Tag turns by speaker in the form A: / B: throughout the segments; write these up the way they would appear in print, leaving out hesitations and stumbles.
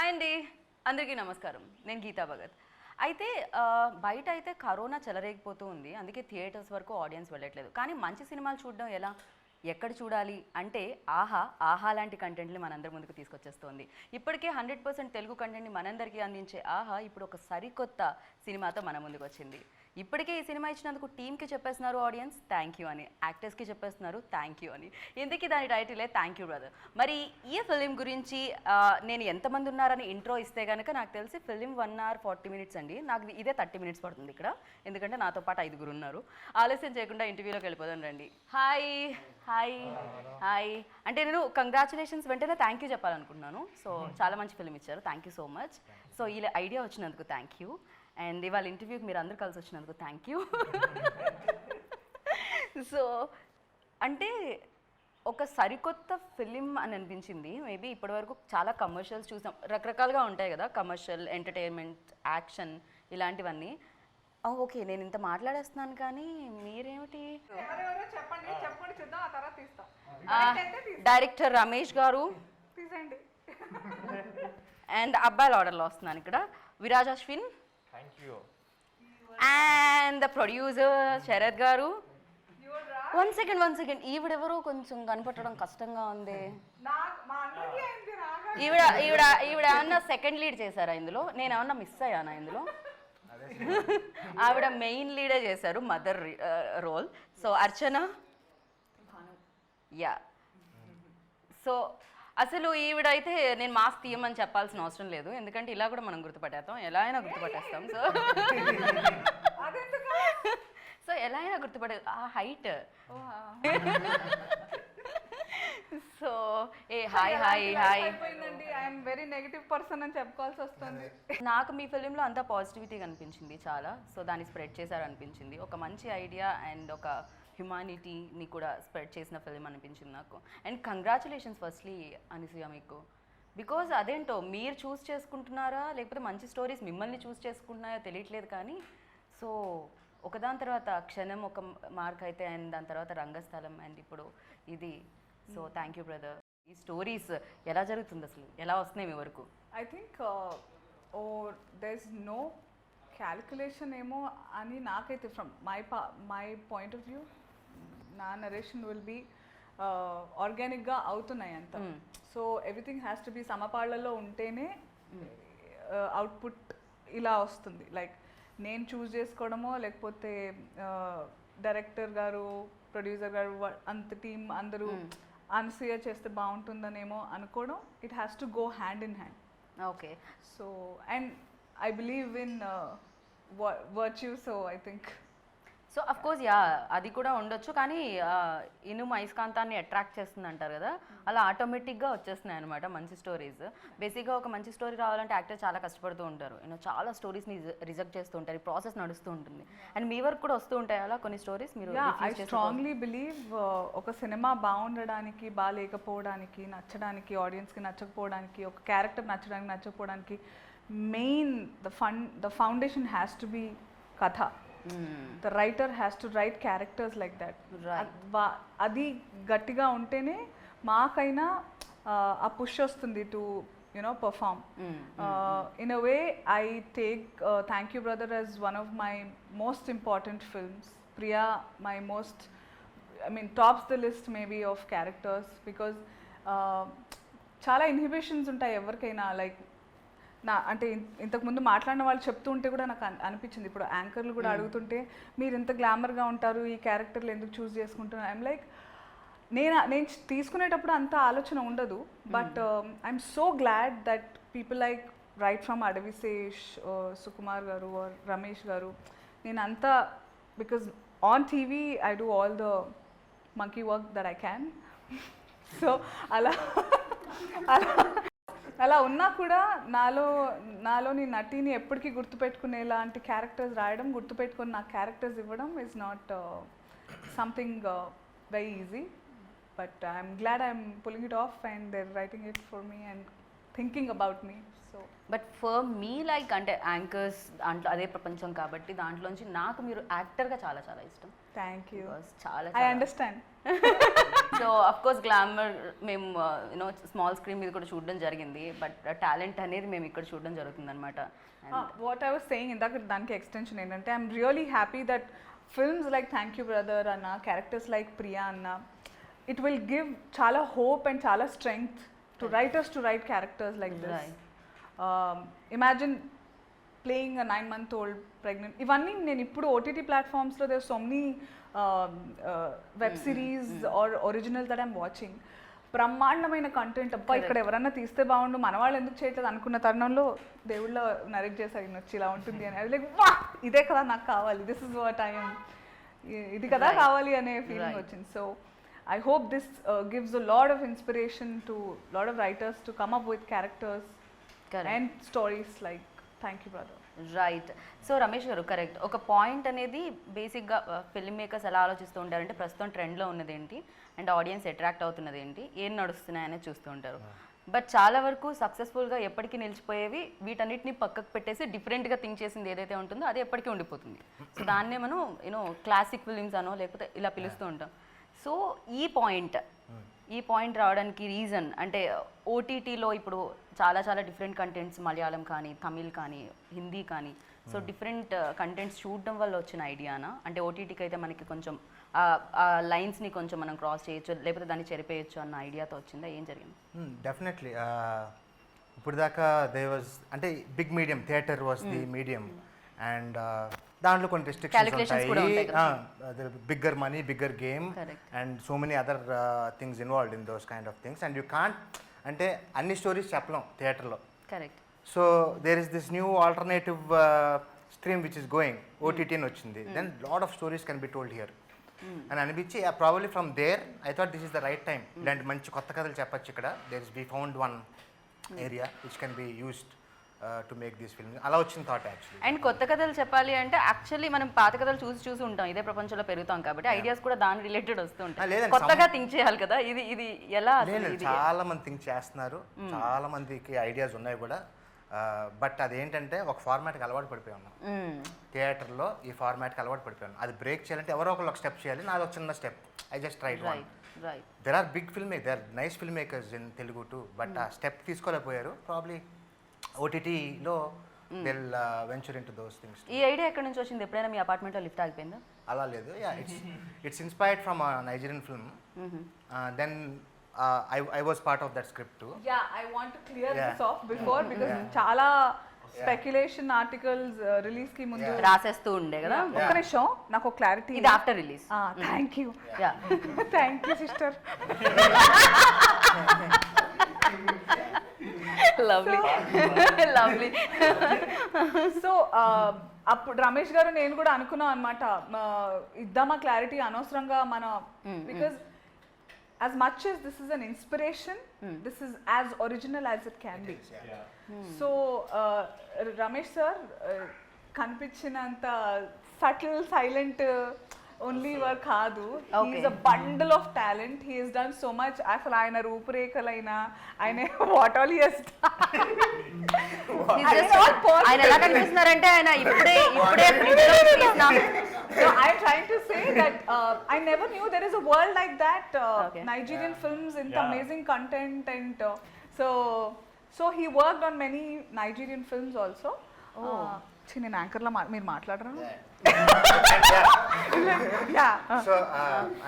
A: Hi అండి, అందరికీ నమస్కారం. నేను గీతా భగత్. అయితే బయట అయితే కరోనా చెలరేగిపోతూ ఉంది, అందుకే థియేటర్స్ వరకు ఆడియన్స్ వెళ్ళట్లేదు. కానీ మంచి సినిమాలు చూడడం ఎలా, ఎక్కడ చూడాలి అంటే ఆహా లాంటి కంటెంట్ని మనందరి ముందుకు తీసుకొచ్చేస్తుంది. ఇప్పటికే 100% తెలుగు కంటెంట్ని మనందరికీ అందించే ఆహా ఇప్పుడు ఒక సరికొత్త సినిమాతో మన ముందుకు వచ్చింది. ఇప్పటికే ఈ సినిమా ఇచ్చినందుకు టీమ్కి చెప్పేస్తున్నారు ఆడియన్స్ థ్యాంక్ యూ అని, యాక్టర్స్కి చెప్పేస్తున్నారు థ్యాంక్ యూ అని. ఇందుకే దాని టైటిలే థ్యాంక్ యూ బ్రదర్. మరి ఈ ఫిలిం గురించి నేను ఎంతమంది ఉన్నారని ఇంట్రో ఇస్తే కనుక నాకు తెలిసి ఫిలిం 1 hour 40 minutes అండి. నాకు ఇదే 30 minutes పడుతుంది ఇక్కడ, ఎందుకంటే నాతో పాటు 5 ఉన్నారు. ఆలస్యం చేయకుండా ఇంటర్వ్యూలోకి వెళ్ళిపోదాం రండి. హాయ్ హాయ్ హాయ్ అంటే నేను కంగ్రాచులేషన్స్ వెంటనే థ్యాంక్ యూ చెప్పాలనుకుంటున్నాను. సో చాలా మంచి ఫిలిం ఇచ్చారు, thank you so much. So ఈ ఐడియా వచ్చినందుకు థ్యాంక్ యూ, అండ్ ఇవాళ ఇంటర్వ్యూకి మీరు అందరు కలిసి వచ్చినందుకు థ్యాంక్ యూ. సో అంటే ఒక సరికొత్త ఫిలిం అని అనిపించింది. మేబీ ఇప్పటివరకు చాలా కమర్షియల్స్ చూసాం, రకరకాలుగా ఉంటాయి కదా, కమర్షియల్, ఎంటర్టైన్మెంట్, యాక్షన్ ఇలాంటివన్నీ. ఓకే, నేను ఇంత మాట్లాడేస్తున్నాను కానీ మీరేమిటి? డైరెక్టర్ రమేష్ గారు అండ్ అబ్బాయిల ఆర్డర్లో వస్తున్నాను ఇక్కడ Viraj Ashwin and the producer Sharath garu. One second ఈవిడెవరో కొంచెం కనిపెట్టడం కష్టంగా ఉంది. ఈవిడ ఈవిడ ఈవిడ ఏమన్నా సెకండ్ లీడ్ చేశారా ఇందులో? నేను ఏమన్నా మిస్ అయ్యానా ఇందులో? ఆవిడ మెయిన్ లీడే చేశారు, మదర్ రోల్. సో అర్చన, యా. సో అసలు ఈవిడైతే నేను మాస్క్ తీయమని చెప్పాల్సిన అవసరం లేదు, ఎందుకంటే ఇలా కూడా మనం గుర్తుపట్టేస్తాం, ఎలా అయినా గుర్తుపట్టేస్తాం. సో ఎలా అయినా గుర్తుపట్టే ఆ height. So A hi hi hi.
B: I'm very negative person అని చెప్పుకోవాల్సి వస్తుంది.
A: నాకు మీ ఫిలింలో అంతా పాజిటివిటీ కనిపించింది చాలా. సో దాన్ని స్ప్రెడ్ చేశారనిపించింది, ఒక మంచి ఐడియా అండ్ ఒక హ్యుమానిటీని కూడా స్ప్రెడ్ చేసిన ఫిలిం అనిపించింది నాకు. అండ్ కంగ్రాచులేషన్స్ ఫస్ట్లీ అనసూయ మీకు, బికాజ్ అదేంటో మీరు చూస్ చేసుకుంటున్నారా లేకపోతే మంచి స్టోరీస్ మిమ్మల్ని చూస్ చేసుకుంటున్నాయో తెలియట్లేదు కానీ, సో ఒకదాని తర్వాత క్షణం ఒక మార్క్ అయితే, అండ్ దాని తర్వాత రంగస్థలం, అండ్ ఇప్పుడు ఇది. So thank you brother. ఈ స్టోరీస్ ఎలా జరుగుతుంది, అసలు ఎలా వస్తున్నాయి మీ వరకు?
B: I think there is no calculation ఏమో అని నాకైతే from my point of view నా నరేషన్ విల్ బీ ఆర్గానిక్గా అవుతున్నాయి అంత. So everything has to be సమపాళ్లలో ఉంటేనే అవుట్పుట్ ఇలా వస్తుంది. లైక్ నేను చూస్ చేసుకోవడమో లేకపోతే డైరెక్టర్ గారు, ప్రొడ్యూసర్ గారు, అంత టీం అందరూ అనసూయ చేస్తే బాగుంటుందనేమో అనుకోవడం, it has to go hand in hand.
A: Okay.
B: So and I believe in virtue, so I think
A: so of course yeah అది కూడా ఉండొచ్చు, కానీ ఇనుము అయస్కాంతాన్ని అట్రాక్ట్ చేస్తుంది అంటారు కదా, అలా ఆటోమేటిక్గా వచ్చేస్తున్నాయి అనమాట మంచి స్టోరీస్. బేసిక్గా ఒక మంచి స్టోరీ రావాలంటే యాక్టర్ చాలా కష్టపడుతూ ఉంటారు, చాలా స్టోరీస్ని రిజెక్ట్ చేస్తూ ఉంటారు, ఈ ప్రాసెస్ నడుస్తూ ఉంటుంది. అండ్ మీ వరకు కూడా వస్తూ ఉంటాయి అలా కొన్ని స్టోరీస్? మీరు
B: ఐ స్ట్రాంగ్లీ బిలీవ్ ఒక సినిమా బాగుండడానికి, బాగాలేకపోవడానికి, నచ్చడానికి, ఆడియన్స్కి నచ్చకపోవడానికి, ఒక క్యారెక్టర్ నచ్చడానికి నచ్చకపోవడానికి main the foundation has to be కథ. The writer has to write characters like that. అది గట్టిగా ఉంటేనే మాకైనా ఆ పుష్ వస్తుంది to perform. In a way I take Thank You Brother as one of my most important films. Priya my most, tops the list maybe of characters, because చాలా inhibitions ఉంటాయి ఎవరికైనా. Like అంటే ఇంతకుముందు మాట్లాడిన వాళ్ళు చెప్తూ ఉంటే కూడా నాకు అనిపించింది, ఇప్పుడు యాంకర్లు కూడా అడుగుతుంటే మీరు ఇంత గ్లామర్గా ఉంటారు, ఈ క్యారెక్టర్లు ఎందుకు చూస్ చేసుకుంటున్నారు? ఐఎమ్ లైక్, నేను తీసుకునేటప్పుడు అంత ఆలోచన ఉండదు, but I'm so glad that people like right from Adivi Sesh, Sukumar గారు, రమేష్ గారు, నేను అంతా, because on TV I do all the monkey work that I can. So అలా ఉన్నా కూడా నాలోని నటిని ఎప్పటికీ గుర్తుపెట్టుకునేలాంటి క్యారెక్టర్స్ రాయడం, గుర్తుపెట్టుకుని నాకు క్యారెక్టర్స్ ఇవ్వడం is not something very easy. But I'm glad I'm pulling it off and there writing it for me and thinking about me. So
A: but for me like అంటే యాంకర్స్ దాంట్లో అదే ప్రపంచం కాబట్టి దాంట్లోంచి నాకు మీరు యాక్టర్గా చాలా చాలా ఇష్టం.
B: Thank you.
A: చాలా
B: I understand.
A: So of course glamour మేము యూనో స్మాల్ స్క్రీన్ మీద కూడా చూడడం జరిగింది, బట్ టాలెంట్ అనేది మేము ఇక్కడ చూడడం జరుగుతుంది అనమాట.
B: వాట్ ఐ వాస్ సేయింగ్ ఇందాక దానికి ఎక్స్టెన్షన్ ఏంటంటే I'm really happy that films like thank you brother అన్న, క్యారెక్టర్స్ లైక్ ప్రియా అన్న, ఇట్ విల్ గివ్ చాలా హోప్ అండ్ చాలా strength to writers to write characters like this. Imagine playing a 9-month-old pregnant. ఇవన్నీ నేను ఇప్పుడు ఓటీటీ ప్లాట్ఫామ్స్లో there so many web series are original that I'm watching. బ్రహ్మాండమైన content. అబ్బా ఇక్కడ ఎవరన్నా తీస్తే బాగుండు, మన వాళ్ళు ఎందుకు చేయట్లేదు అనుకున్న తరుణంలో దేవుళ్ళ నరేట్ చేశారు నచ్చి ఇలా ఉంటుంది అని. అది లైక్ వా ఇదే కదా నాకు కావాలి, దిస్ ఇస్ వాట్ ఐఎమ్, ఇది కదా కావాలి అనే ఫీలింగ్ వచ్చింది. So I hope this gives a lot of inspiration to lot of writers to come up with characters and stories like thank you brother.
A: Right. So Ramesh గారు correct. ఒక point అనేది బేసిక్గా film makers ఎలా ఆలోచిస్తూ ఉంటారంటే ప్రస్తుతం ట్రెండ్లో ఉన్నది ఏంటి అండ్ ఆడియన్స్ అట్రాక్ట్ అవుతున్నది ఏంటి, ఏం నడుస్తున్నాయనేది చూస్తూ ఉంటారు. బట్ చాలా వరకు సక్సెస్ఫుల్గా ఎప్పటికీ నిలిచిపోయేవి వీటన్నిటిని పక్కకు పెట్టేసి డిఫరెంట్గా థింక్ చేసింది ఏదైతే ఉంటుందో అది ఎప్పటికీ ఉండిపోతుంది. సో దాన్నే మనం యూనో క్లాసిక్ ఫిలిమ్స్ అనో లేకపోతే ఇలా పిలుస్తూ ఉంటాం. సో ఈ పాయింట్ రావడానికి రీజన్ అంటే ఓటీటీలో ఇప్పుడు చాలా చాలా డిఫరెంట్ కంటెంట్స్, మలయాళం కానీ తమిళ్ కానీ హిందీ కానీ, సో డిఫరెంట్ కంటెంట్స్ చూడడం వల్ల వచ్చిన ఐడియానా? అంటే ఓటీటీకి అయితే మనకి కొంచెం ఆ లైన్స్ని కొంచెం మనం క్రాస్ చేయొచ్చు లేకపోతే దాన్ని చెరిపేయచ్చు అన్న ఐడియాతో వచ్చిందా? ఏం జరిగింది?
C: డెఫినెట్లీ ఇప్పుడు దాకా దే వాజ్ అంటే big medium, theatre was the medium and దాంట్లో కొన్ని రెస్ట్రిక్షన్స్ ఉంటాయి, bigger money, bigger game and so many other things involved in those kind of things and you can't అంటే అన్ని స్టోరీస్ చెప్పలేం థియేటర్లో.
A: Correct.
C: So there is this new alternative stream which is going, OTT అని వచ్చింది, then lot of stories can be told here అని అనిపించి probably from there I thought this is the right time, ఇలాంటి మంచి కొత్త కథలు చెప్పచ్చు ఇక్కడ. There is we found one area which can be used to make this film. అలా వచ్చిన థాట్ యాక్చువల్లీ.
A: అండ్ కొత్త కథలు చెప్పాలి అంటే యాక్చువల్లీ మనం పాత కథలు చూసి ఉంటాం, ఇదే ప్రపంచంలో పెరుగుతాం కాబట్టి ఐడియాస్ కూడా దాని రిలేటెడ్ వస్తూ ఉంటాయి. కొత్తగా థింక్ చేయాలి కదా, ఇది ఎలా?
C: చాలా మంది థింక్ చేస్తున్నారు, చాలా మందికి ఐడియాస్ ఉన్నాయి కూడా, బట్ అదేంటంటే ఒక ఫార్మాట్కి అలవాటు పడిపోయి ఉన్నాం. థియేటర్లో ఈ ఫార్మాట్కి అలవాటు పడిపోయాను. అది బ్రేక్ చేయాలంటే ఎవరో ఒకళ్ళు ఒక స్టెప్ చేయాలి, నాది ఒక చిన్న step. I just tried one. There are big film makers, there nice film makers in Telugu too, but ఆ స్టెప్ తీసుకోలేకపోయారు. ప్రాబ్లీ ఓటీటీలో they will venture into those things.
A: ఈ ఐడియా ఎక్కడి నుంచి వచ్చింది? ఎప్పుడైనా మీ అపార్ట్మెంట్లో లిఫ్ట్ ఆగిపోయిందా?
C: అలా లేదు. It's inspired from Nigerian film. Then I was part of that script too.
B: Yeah, I want to clear this off before because చాలా స్పెక్యులేషన్ ఆర్టికల్స్ రిలీజ్ కి ముందు
A: రాసేస్తూ ఉండే కదా.
B: ఒక్క నిమిషం నాకు ఒక క్లారిటీ.
A: ఇది after release.
B: Thank you. Thank you sister.
A: Lovely lovely.
B: So అప్పుడు రమేష్ గారు నేను కూడా అనుకున్నాం అనమాట, ఇద్దామా క్లారిటీ అనవసరంగా మన, because as much as this is an inspiration, this is as original as it can be. So Ramesh sir కనిపించినంత subtle, silent only work కాదు. He is a bundle of talent. He has done so much. అసలు ఆయన రూపురేఖలైనా ఆయన what all he has done.
A: ఆయన ఎలా కనిపిస్తున్నారంటే ఆయన ఇప్పుడే
B: No, I'm trying to say that I never knew there is a world like that. Nigerian films in amazing content and so he worked on many Nigerian films also. నేను యాంకర్లో మీరు మాట్లాడరా?
C: So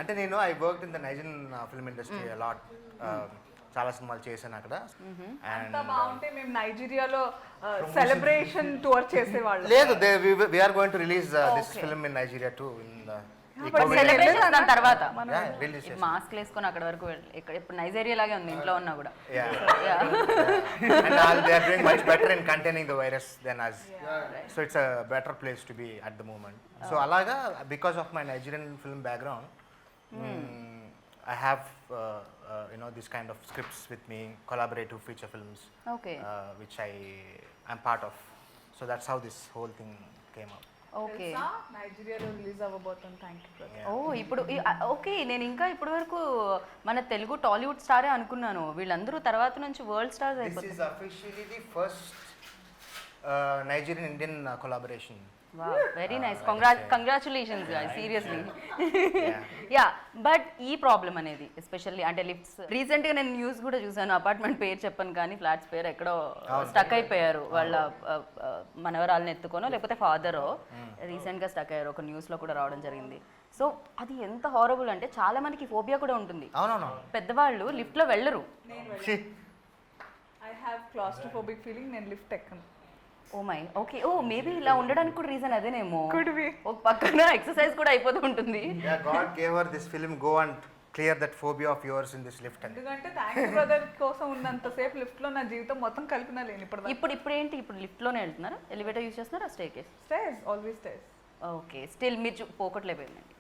C: అంటే నేను I worked in the Nigerian film industry a lot. చాలా సినిమాలు చేశాను అక్కడ.
B: అంత బాగుంటే మేము నైజీరియాలో సెలబ్రేషన్ టూర్ చేసేవాళ్ళం.
C: లేదు, we are going to release this film in Nigeria to in
A: celebration దాని తర్వాత మాస్క్ వేసుకొని అక్కడ వరకు ఇక్కడ ఇప్పుడు నైజీరియా లాగే ఉంది ఇంట్లో ఉన్నా కూడా.
C: and they are doing much better in containing the virus than us. So it's a better place to be at the moment. So alaga because of my Nigerian film background, I have this kind of scripts with me, collaborative feature films, which I am part of. So that's how this whole thing came up.
A: Okay.
B: నైజీరియాలో release అవ్వబోతుంది. Thank you.
A: ఇప్పుడు okay, నేను ఇంకా ఇప్పటి వరకు మన తెలుగు టాలీవుడ్ స్టారే అనుకున్నాను, వీళ్ళందరూ తర్వాత నుంచి వరల్డ్ స్టార్స్ అయిపోతారు.
C: This is officially the first Nigerian Indian collaboration.
A: Wow, very nice. Congratulations seriously. Yeah, but ఈ ప్రాబ్లం అనేది ఎస్పెషల్లీ అంటే లిఫ్ట్స్, రీసెంట్గా నేను న్యూస్ కూడా చూసాను, అపార్ట్మెంట్ పేరు చెప్పను కానీ ఫ్లాట్స్ పేరు ఎక్కడో స్టక్ అయిపోయారు వాళ్ళ మనవరాలను ఎత్తుకోనో లేకపోతే ఫాదరో రీసెంట్గా స్టక్ అయ్యారు, ఒక న్యూస్లో కూడా రావడం జరిగింది. సో అది ఎంత హారబుల్ అంటే చాలా మందికి ఫోబియా కూడా ఉంటుంది.
C: అవునవును.
A: పెద్దవాళ్ళు లిఫ్ట్లో వెళ్ళరు.
B: ఐ హ్యావ్ క్లాస్ట్రోఫోబిక్ ఫీలింగ్, నేను లిఫ్ట్ ఎక్కను.
A: Oh my, okay. Oh maybe ఇలా ఉండడానికి కూడా రీజన్ అదేనేమో.
B: Could be.
A: ఒక పక్కన ఎక్సర్సైజ్ కూడా అయిపోతూ ఉంటుంది.
C: Yeah, God gave her this film, go and clear that phobia of yours in this lift.
B: ఎందుకంటే థ్యాంక్ యూ బ్రదర్ కోసం ఉన్నంతసేపు లిఫ్ట్లో నా జీవితం మొత్తం కలిపినా లేని
A: ఇప్పుడు ఏంటి, ఇప్పుడు లిఫ్ట్లోనే వెళ్తున్నారా, ఎలివేటర్ యూజ్ చేస్తున్నారా, stay case?
B: Stays, always stays.
A: Okay, still మీరు పోగొట్టలేకపోయిందండి.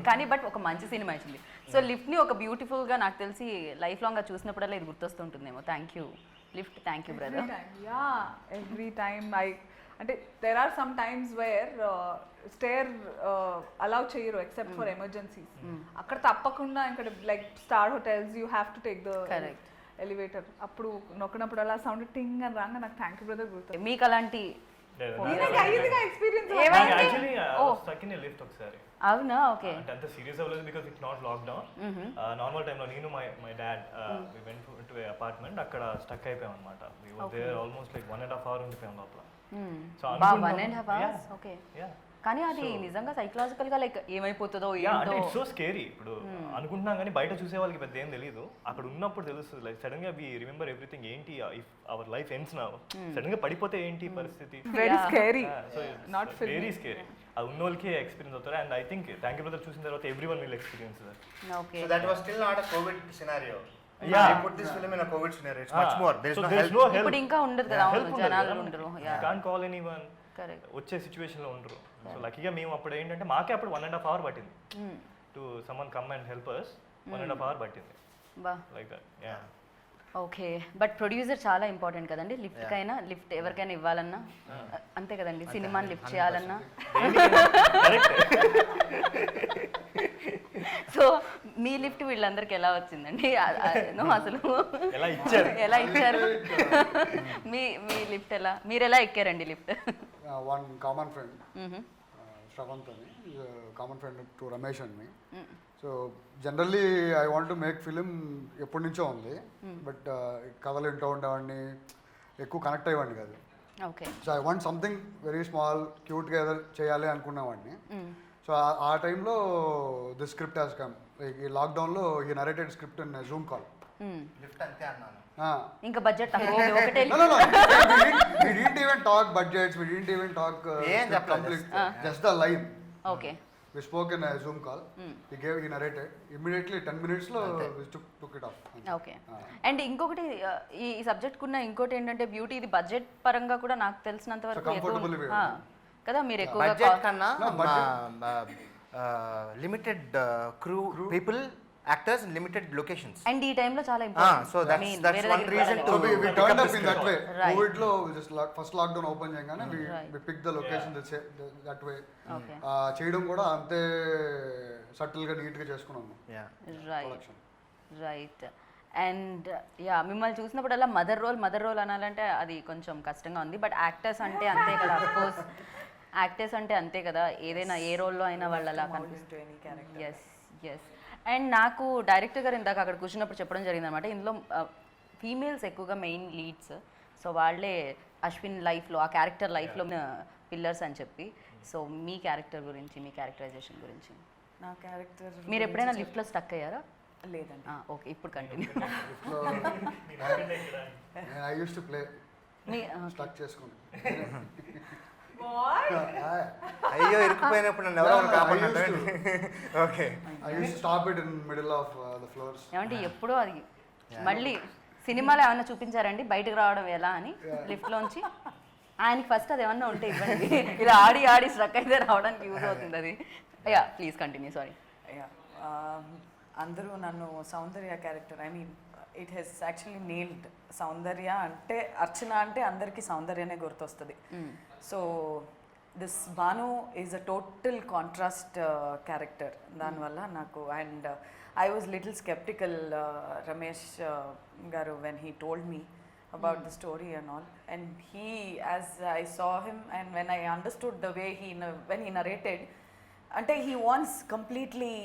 A: కానీ బట్ ఒక మంచి సినిమా ఇచ్చింది. సో లిఫ్ట్ని ఒక బ్యూటిఫుల్గా నాకు తెలిసి లైఫ్ లాంగ్గా చూసినప్పుడల్లా ఇది గుర్తొస్తుంటుందేమో. Thank you lift, thank you brother.
B: Yeah, every time అంటే there are some times where stair allow చేయరు ఎక్సెప్ట్ ఫర్ ఎమర్జెన్సీస్. అక్కడ తప్పకుండా ఇక్కడ like star hotels you have to take the elevator. అప్పుడు నొక్కినప్పుడు అలా సౌండ్ టింగ్ అని రాగా నాకు థ్యాంక్ యూ బ్రదర్ గుర్తు.
A: మీకు అలాంటి
B: experience
D: actually stuck in lift ఒకసారి.
A: అవునా? ఓకే.
D: అంటే అంత సీరియస్ అవ్వలేదు because it's not lockdown. Normal టైంలో నేను my dad we went to a apartment, అక్కడ స్టక్ అయిపోయాం అనమాట. We were there almost like 1.5 hours ఉండిపోయాం లోపల. So
A: 1.5 hours. ఓకే. కానీ అది నిజంగా సైకలాజికల్ గా లైక్ ఏమైపోతుందో ఏంటో.
D: It's so scary. ఇప్పుడు అనుకుంటున్నాం కానీ బయట చూసే వాళ్ళకి పెద్ద ఏం తెలియదు, అక్కడ ఉన్నప్పుడు తెలుస్తుంది. లైక్ సడన్ గా వి రిమెంబర్ ఎవ్రీథింగ్. ఏంటి if our life ends now, sudden గా పడిపోతే ఏంటి పరిస్థితి.
B: Very scary,
D: not very scary. అది ఉన్న వాళ్ళకి ఎక్స్పీరియన్స్ అవుతారు. And I think thank you brother చూసిన తర్వాత everyone will experience that.
A: Okay.
C: So that was still not a COVID scenario.
D: Yeah.
C: They put this film in a COVID scenario. It's much more. There is no help.
A: ఇప్పుడు ఇంకా ఉండదు కదా, జనాలు ఉండరు.
D: You can't call anyone.
A: Correct.
D: వచ్చే situation లో ఉండరు. So లక్కీగా మేము అప్పుడు ఏంటంటే మాకే అప్పుడు 1.5 hours పట్టింది to someone come and help us. 1.5 hours పట్టింది.
A: బా,
D: like that. Yeah.
A: Okay. But producer చాలా ఇంపార్టెంట్ కదండి. లిఫ్ట్కైనా, లిఫ్ట్ ఎవరికైనా ఇవ్వాలన్నా అంతే కదండి, సినిమాని లిఫ్ట్ చేయాలన్నా. సో మీ లిఫ్ట్ వీళ్ళందరికీ ఎలా వచ్చిందండి అసలు? ఎలా ఇచ్చారు మీ లిఫ్ట్? మీరు ఎలా ఎక్కారండి lift?
E: One common friend, Shravanth ani, is a common friend to Ramesh and me. So generally I want to make film ఎప్పటి నుంచో ఉంది, బట్ కథలు వింటూ ఉండేవాడిని, ఎక్కువ కనెక్ట్ అయ్యేవాడిని కాదు.
A: Okay.
E: So I want something very small క్యూట్గా ఏదో చేయాలి అనుకునేవాడిని. సో ఆ టైంలో the script has come. Like ఈ లాక్డౌన్లో ఈ narrated script in Zoom call.
C: Lift అంతే అన్నాను.
A: ఇంకా బడ్జెట్ ఒకటే.
E: No, we didn't even talk budgets, we didn't even talk complete, just the line.
A: Okay.
E: We spoke in a Zoom call. He narrated. Immediately 10 minutes lo we took it off.
A: Okay. And ఇంకొకటి ఈ subject కున్న ఇంకోటి ఏంటంటే beauty, ఇది budget పరంగా కూడా నాకు తెలిసినంత వరకు ఎక్కువ కదా. మీరు ఎక్కువ
C: బడ్జెట్ కన్నా limited crew people, actors in limited locations.
A: And ఈ టైంలో చాలా important.
C: So that's one reason to
E: we turned up in that way. COVID lo just first lockdown open చేయగానే we picked the location that way.
A: Okay.
E: చేయడం కూడా అంతే subtle గా neat గా చేసుకున్నాము.
A: రైట్. అండ్ యా, మిమ్మల్ని చూసినప్పుడల్లా మదర్ రోల్ అనాలంటే అది కొంచెం కష్టంగా ఉంది. బట్ యాక్టర్స్ అంటే అంతే కదా, అఫ్కోర్స్ యాక్టర్స్ అంటే అంతే కదా, ఏదైనా ఏ రోల్లో అయినా వాళ్ళు అలా కనిపిస్తుంది. ఎస్. అండ్ నాకు డైరెక్టర్ గారు ఇందాక అక్కడ కూర్చున్నప్పుడు చెప్పడం జరిగింది అనమాట, ఇందులో ఫీమేల్స్ ఎక్కువగా మెయిన్ లీడ్స్. సో వాళ్ళే అశ్విన్ లైఫ్లో, ఆ క్యారెక్టర్ లైఫ్లో పిల్లర్స్ అని చెప్పి. సో మీ క్యారెక్టర్ గురించి, మీ క్యారెక్టరైజేషన్ గురించి.
F: నా క్యారెక్టర్
A: మీరు ఎప్పుడైనా లిఫ్ట్లో స్టక్ అయ్యారా?
F: లేదండి.
A: ఓకే, ఇప్పుడు continue.
E: I used to play
A: me
E: stuck చేసుకుని.
C: అయ్యో ఇరుక్కుపోయినప్పుడు నన్ను ఎవరో కాపాడారు. Okay.
E: I used to stop it in middle of the floors.
A: ఏమంటే ఎప్పుడో అది మళ్ళీ సినిమాలో ఏమన్నా చూపించారండి బయటకు రావడం ఎలా అని లిఫ్ట్లోంచి? ఆయనకి ఫస్ట్ అది ఏమన్నా ఉంటే ఇవ్వండి, ఇలా ఆడి స్ట్రక్ అయితే రావడానికి యూజ్ అవుతుంది అది. Yeah, please continue. సారీ.
F: అందరూ నన్ను Soundarya character, I mean it has actually nailed. Soundarya అంటే, అర్చన అంటే అందరికీ సౌందర్యనే గుర్తొస్తుంది. So this Bhanu is a total contrast character. దానివల్ల నాకు, and I was little sceptical Ramesh garu when he told me about the story and all. And he, as I saw him and when I understood the way when he narrated, ante he wants completely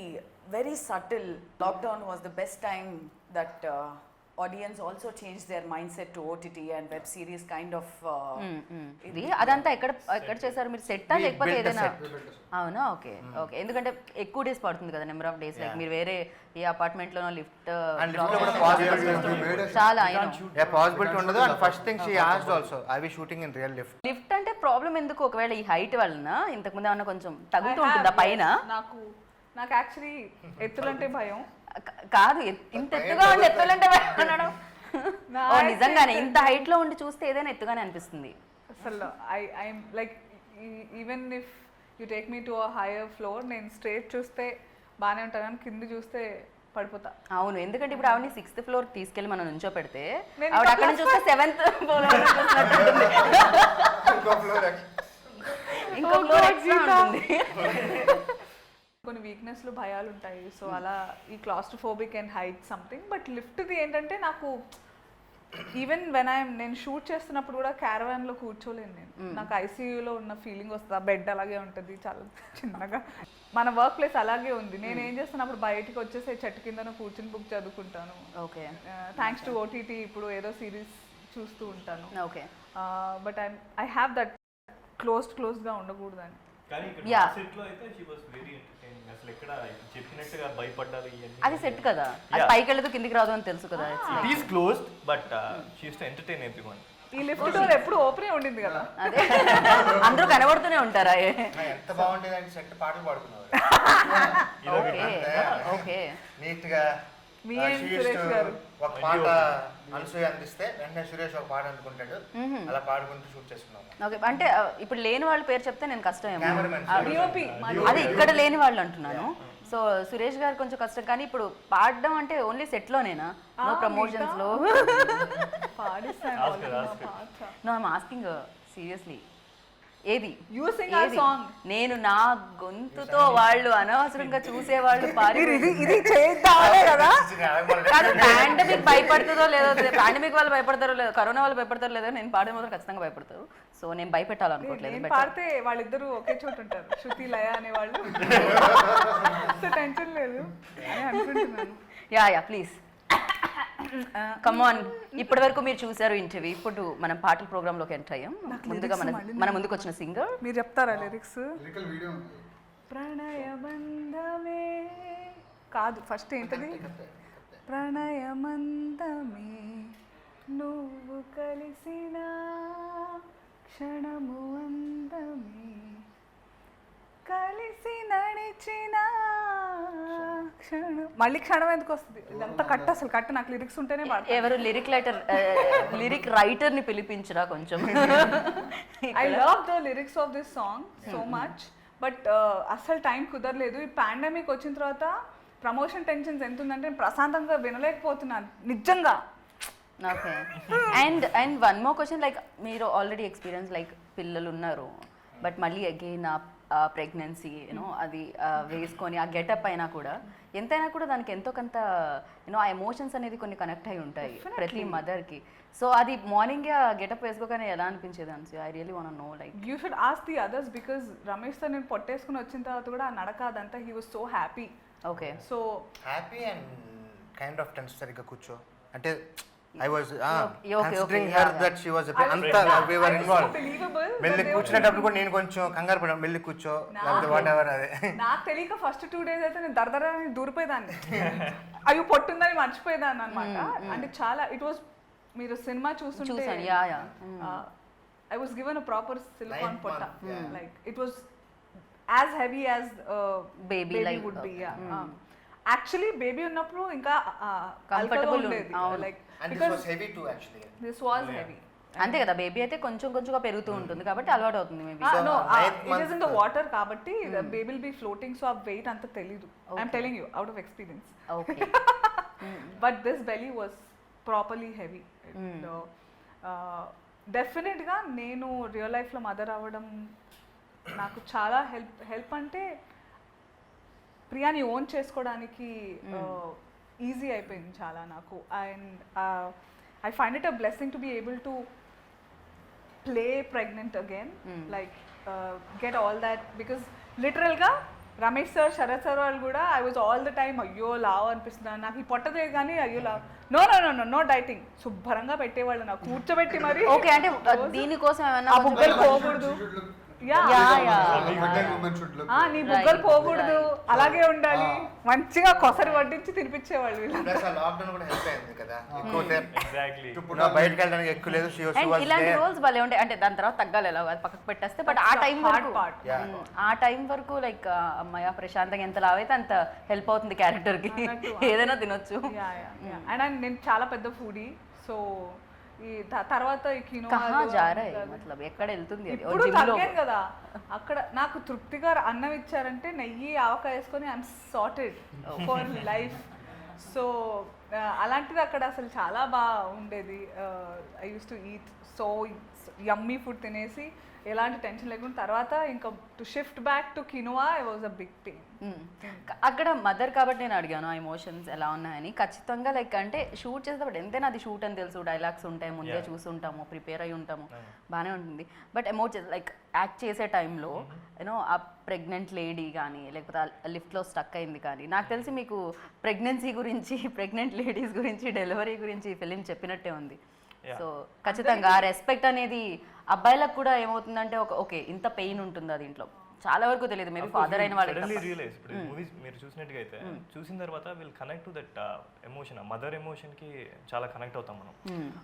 F: very subtle. Lockdown was the best time that audience also changed their mindset to OTT and web series kind of.
A: ఇది అదంతా ఎక్కడ చేశారు మీరు? సెట్టా
C: We
A: లేకపోతే
C: built the
A: ఏదైనా?
C: set.
A: అవునా, okay okay. ఎందుకంటే ఎక్కువ డేస్ పడుతుంది కదా, నెంబర్ ఆఫ్ డేస్. లైక్ మీరు వేరే ఏ అపార్ట్మెంట్ లోనో లిఫ్ట్
C: And lift లో కూడా possibility
A: చాలా
C: పాసిబిలిటీ ఉండదు. And first thing she asked also, I we shooting in real lift.
A: Lift అంటే ప్రాబ్లం ఎందుకు? ఒకవేళ ఈ హైట్ వలన ఇంతకుముందు ఏమన్నా కొంచెం తగ్గుతూ ఉంటుందా పైన?
B: నాకు యాక్చువల్లీ ఎత్తులంటే భయం.
A: కాదు, ఇంత ఎత్తుగా ఉండి ఎత్తులంటే భయం అనడం. ఓ నిజంగానే ఇంత హైట్ లో ఉండి చూస్తే ఏదైనా ఎత్తుగానే అనిపిస్తుంది
B: అసలు. I'm like even if you take me to a hire floor, నేను స్ట్రేట్ చూస్తే బాగానే ఉంటాను కానీ కింద చూస్తే పడిపోతా.
A: అవును, ఎందుకంటే ఇప్పుడు ఆవిడని 6th floor తీసుకెళ్లి మనం నుంచో పెడితే
B: నేను
A: ఆవిడ అక్కడ నుంచి చూస్తే 7th floor ఇంకో ఫ్లోర్ ఎక్స్ట్రా ఉంటుంది.
B: కొన్ని వీక్నెస్లు భయాలు ఉంటాయి. సో అలా ఈ claustrophobic and height something. But లిఫ్ట్ది ఏంటంటే నాకు ఈవెన్ నేను షూట్ చేస్తున్నప్పుడు కూడా క్యారవాన్లో కూర్చోలేను నేను. నాకు ఐసీయూలో ఉన్న ఫీలింగ్ వస్తుంది. ఆ బెడ్ అలాగే ఉంటుంది చాలా చిన్నగా. మన వర్క్ ప్లేస్ అలాగే ఉంది. నేను ఏం చేస్తున్నప్పుడు బయటికి వచ్చేసి చెట్టు కింద కూర్చుని బుక్ చదువుకుంటాను.
A: ఓకే,
B: థ్యాంక్స్ టు ఓటీటీ ఇప్పుడు ఏదో సిరీస్ చూస్తూ ఉంటాను.
A: Okay.
B: But I have that క్లోజ్డ్గా ఉండకూడదని.
D: కానీ ఇక్కడ
A: Yeah.
D: సెట్ లో అయితే షీ వాస్ వెరీ ఎంటర్టైనింగ్. అసలు ఎక్కడ చెప్పినట్టుగా భయపడ్డారు ఇవన్నీ.
A: అది సెట్ కదా, అది
D: Yeah.
A: పైకి వెళ్ళదు కిందికి రాదు అని తెలుసు కదా.
D: It is closed, but she used to entertain everyone.
B: ఈ లిఫ్ట్ డోర్ ఎప్పుడు ఓపెనే ఉండింది కదా.
A: అదే అందరూ కనబడుతూనే ఉంటారా?
C: ఎంత బాగుండేది అంటే సెట్ పాటలు పాడుకున్నారు
A: ఓకే ఓకే.
C: నీట్ గా.
B: మీ and సురేష్ గారు.
C: ఒక పాట అనసూయ అందిస్తే వెంటనే సురేష్ ఒక పాట అందుకుంటాడు. అలా పాడుకుంటూ షూట్ చేసుకున్నాము.
A: ఓకే, అంటే ఇప్పుడు లేని వాళ్ళ పేరు చెప్తే నేను కష్టం ఏమో.
C: Cameraman.
B: డిఓపి
A: అదే ఇక్కడ లేని వాళ్ళు అంటున్నాను. సో సురేష్ గారు కొంచెం కష్టం, కానీ ఇప్పుడు పాడడం అంటే ఓన్లీ సెట్ లోనేనా? నో ప్రమోషన్స్ లో?
B: పాడిస్తాను
D: Ask her, ask her.
B: పాట.
A: No I'm asking seriously. ఏది
B: You sing our
A: ఏది?
B: song.
A: నేను నా గొంతుతో వాళ్ళు అనవసరంగా చూసేవాళ్ళు పాడి
B: ఇది చేద్దామనే కదా.
A: కాదు, పాండమిక్ భయపడుతుందో లేదో, పాండమిక్ వాళ్ళు భయపడతారో లేదో, కరోనా వాళ్ళు భయపడతారో లేదో, నేను పాడే మాత్రం ఖచ్చితంగా భయపడతారు. సో నేను భయపెట్టాలనుకోవట్లేదు.
B: నేను పాడితే వాళ్ళిద్దరూ ఒకే చోట ఉంటారు, శృతి లయ అనేవాళ్ళు. సో టెన్షన్ లేదు అని అనుకుంటున్నాను.
A: Yeah yeah please come on. ఇప్పటి వరకు మీరు చూసారు ఇంటర్వ్యూ, ఇప్పుడు మనం పాటల ప్రోగ్రామ్ లోకి ఎంటర్ అయ్యాం. ముందుగా మన ముందుకు వచ్చిన సింగర్
B: మీరు చెప్తారా లిరిక్స్?
E: లిరికల్ వీడియో ఉంది.
B: ప్రణయబంధమే కాదు, ఫస్ట్ ఏంటది? ప్రణయమందమే నువ్వు కలిసిన క్షణము అందమే కలిసి నడిచిన క్షణం. మళ్ళీ క్షణం ఎందుకు వస్తుంది? ఇదంతా కట్, అసలు కట్. నాకు లిరిక్స్ ఉంటేనే పాడతాను.
A: ఎవరు లిరిక్ రైటర్ ని పిలిపించరా కొంచెం?
B: I love the lyrics of this song so much. But అసలు టైం కుదరలేదు. ఈ పాండమిక్ వచ్చిన తర్వాత ప్రమోషన్ టెన్షన్స్ ఎంత ఉందంటే నేను ప్రశాంతంగా వినలేకపోతున్నాను నిజంగా.
A: Okay. And one more question, like మీరు ఆల్రెడీ ఎక్స్పీరియన్స్, లైక్ పిల్లలు ఉన్నారు, బట్ మళ్ళీ అగైన్ ప్రెగ్నెన్సీ యూనో అది వేసుకొని ఆ గెటప్ అయినా కూడా ఎంతైనా కూడా దానికి ఎంతో కొంత యూనో ఆ ఎమోషన్స్ అనేది కొన్ని కనెక్ట్ అయి ఉంటాయి ప్రతి మదర్కి. సో అది మార్నింగ్ ఆ గెటప్ వేసుకోగానే ఎలా అనిపించేది అని I really want know. Like
B: you should ask the others because రమేష్తో నేను పొట్టేసుకుని వచ్చిన తర్వాత కూడా ఆ నడక అదంతా he was so happy.
A: Okay.
B: So
C: happy and kind of tense. సరిగ్గా కూర్చో అంటే I was
A: okay,
C: considering
A: okay,
C: her
A: yeah,
C: that she was a anta we were involved.
B: believable.
C: మెల్లి కూర్చునేటప్పుడు కూడా నేను కొంచెం కంగారు పడ్డాను. మెల్లి కూర్చో లేకపోతే వాట్ ఎవర్. అదే
B: నాకు తెలియక ఫస్ట్ 2 days అయితే నేను దరదర దూరిపోయేదాన్ని. అయ్యో పొట్టుందని మర్చిపోయేదాన్ని అనమాట. అంటే చాలా ఇట్ వాస్, మీరు సినిమా చూస్తుంటే
A: చూసాను. Yeah yeah.
B: I was given a proper silicone
C: 9th
B: potta.
C: month, yeah.
B: Like it was as heavy as
A: Baby, like,
B: would be. Yeah. Actually baby ఉన్నప్పుడు ఇంకా
A: Comfortable
B: ఉండేది.
A: అవును.
B: Like
C: and this
B: because
C: was heavy too actually.
B: this was heavy.
A: అంతే కదా, baby అయితే కొంచెం కొంచెంగా పెరుగుతూ ఉంటుంది కాబట్టి అలవాటు అవుతుంది maybe.
C: So,
B: No,
C: 9th
B: it is in the
C: month,
B: water కాబట్టి the baby will be floating, so ఆ weight అంత తెలీదు. I'm telling you out of experience.
A: Okay.
B: But this belly was properly heavy. డెఫినెట్గా నేను రియల్ లైఫ్లో mother అవ్వడం నాకు చాలా హెల్ప్ అంటే ప్రియాని ఓన్ చేసుకోవడానికి ఈజీ అయిపోయింది చాలా నాకు. And I find it a blessing to be able to play pregnant again, like get all that, because literal ga Ramesh sir Sharath sir వాళ్ళు కూడా I was all the time అయ్యో లావ్ అనిపిస్తున్నాను నాకు ఈ పొట్టదే కానీ అయ్యో లావ్ నో డైటింగ్ శుభ్రంగా పెట్టేవాళ్ళు నాకు కూర్చోబెట్టి మరి
A: ఓకే అంటే దీనికోసం ఏమన్నా
B: ఆ బుగ్గలు పోకూడదు యా నీ బుగ్గలు పోకూడదు అలాగే ఉండాలి మంచిగా కొసరి వడ్డించి తినిపించేవాళ్ళు వీళ్ళు
C: ప్లస్ ఆ లాక్డౌన్ కూడా హెల్ప్ అయింది కదా ఎక్కువ
D: ఎగ్జాక్ట్లీ
C: బయటకు వెళ్ళడానికి ఎక్కువ లేదు
A: ఇలాంటి రోల్స్ భలే ఉంటాయి అంటే దాని తర్వాత తగ్గాలి ఎలా అది పక్కకు పెట్టేస్తే బట్ ఆ టైం వరకు ఆ టైం వరకు లైక్ అమ్మాయ ప్రశాంతంగా ఎంత లావైతే అంత హెల్ప్ అవుతుంది క్యారెక్టర్ కి ఏదైనా తినొచ్చు
B: అండ్ నేను చాలా పెద్ద ఫుడీ సో ఈ తర్వాత ఈ
A: కహా జా రహే మతలబ్ ఎక్కడ వెళ్తుంది అది
B: ఇప్పుడు తగ్గాను కదా అక్కడ నాకు తృప్తిగా అన్నం ఇచ్చారంటే నెయ్యి ఆవకాయ వేసుకొని I'm sorted for life so అలాంటిది అక్కడ అసలు చాలా బాగా ఉండేది I use to eat so yummy food తినేసి ఎలాంటి టెన్షన్ లేకుండా తర్వాత ఇంకా to shift back to quinoa I was a big pain
A: అక్కడ మదర్ కాబట్టి నేను అడిగాను ఆ ఎమోషన్స్ ఎలా ఉన్నాయని ఖచ్చితంగా లైక్ అంటే షూట్ చేసేటప్పుడు ఎంతైనా అది షూట్ అని తెలుసు డైలాగ్స్ ఉంటాయి ముందే చూసుంటాము ప్రిపేర్ అయి ఉంటాము బాగానే ఉంటుంది బట్ ఎమోషన్స్ లైక్ యాక్ట్ చేసే టైంలో యూనో ఆ ప్రెగ్నెంట్ లేడీ కానీ లేకపోతే లిఫ్ట్లో స్టక్ అయింది కానీ నాకు తెలిసి మీకు ప్రెగ్నెన్సీ గురించి ప్రెగ్నెంట్ లేడీస్ గురించి డెలివరీ గురించి ఫిలిం చెప్పినట్టే ఉంది సో ఖచ్చితంగా ఆ రెస్పెక్ట్ అనేది అబ్బాయిలకు కూడా ఏమవుతుందంటే ఓకే ఇంత పెయిన్ ఉంటుంది అది ఇంట్లో చాలా వరకు తెలియదు మేబీ ఫాదర్ అయిన వాళ్ళకి
D: రియలైజ్ ఇప్పుడు మూవీస్ మీరు చూసినట్టుగా అయితే చూసిన తర్వాత will connect to that emotion mother emotion కి చాలా కనెక్ట్ అవుతాం మనం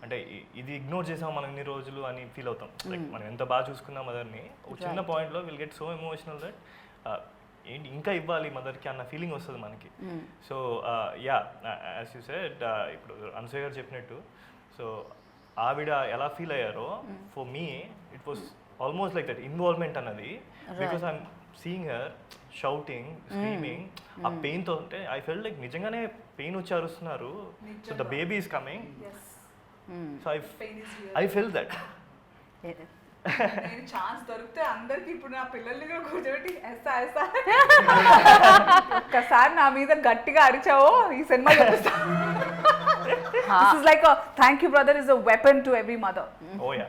D: అంటే ఇది ఇగ్నోర్ చేసాం మనం ఇన్ని రోజులు అని ఫీల్ అవుతాం లైక్ మనం ఎంత బాగా చూసుకున్నాం మదర్ని ఒక చిన్న పాయింట్ లో will get so emotional that ఏంటి ఇంకా ఇవ్వాలి మదర్కి అన్న ఫీలింగ్ వస్తుంది మనకి so yeah as you said ఇప్పుడు అనసూయ గారు చెప్పినట్టు సో ఆవిడ ఎలా ఫీల్ అయ్యారో for me it was almost like that involvement అన్నది because I'm seeing her shouting screaming ఆ పెయిన్తో అంటే ఐ ఫెల్ట్ లైక్ నిజంగానే పెయిన్ వచ్చి అరుస్తున్నారు so the baby is coming so I fell that
B: నేను ఛాన్స్ దొరికితే అందరికి ఇప్పుడు నా పిల్లల్ని కూడా కూర్చోబెట్టి ఎస్తా ఎస్తా ఒక్కసారి నా మీద గట్టిగా అరిచావో ఈ cinema this is like thank you brother is a weapon to every mother
D: oh yeah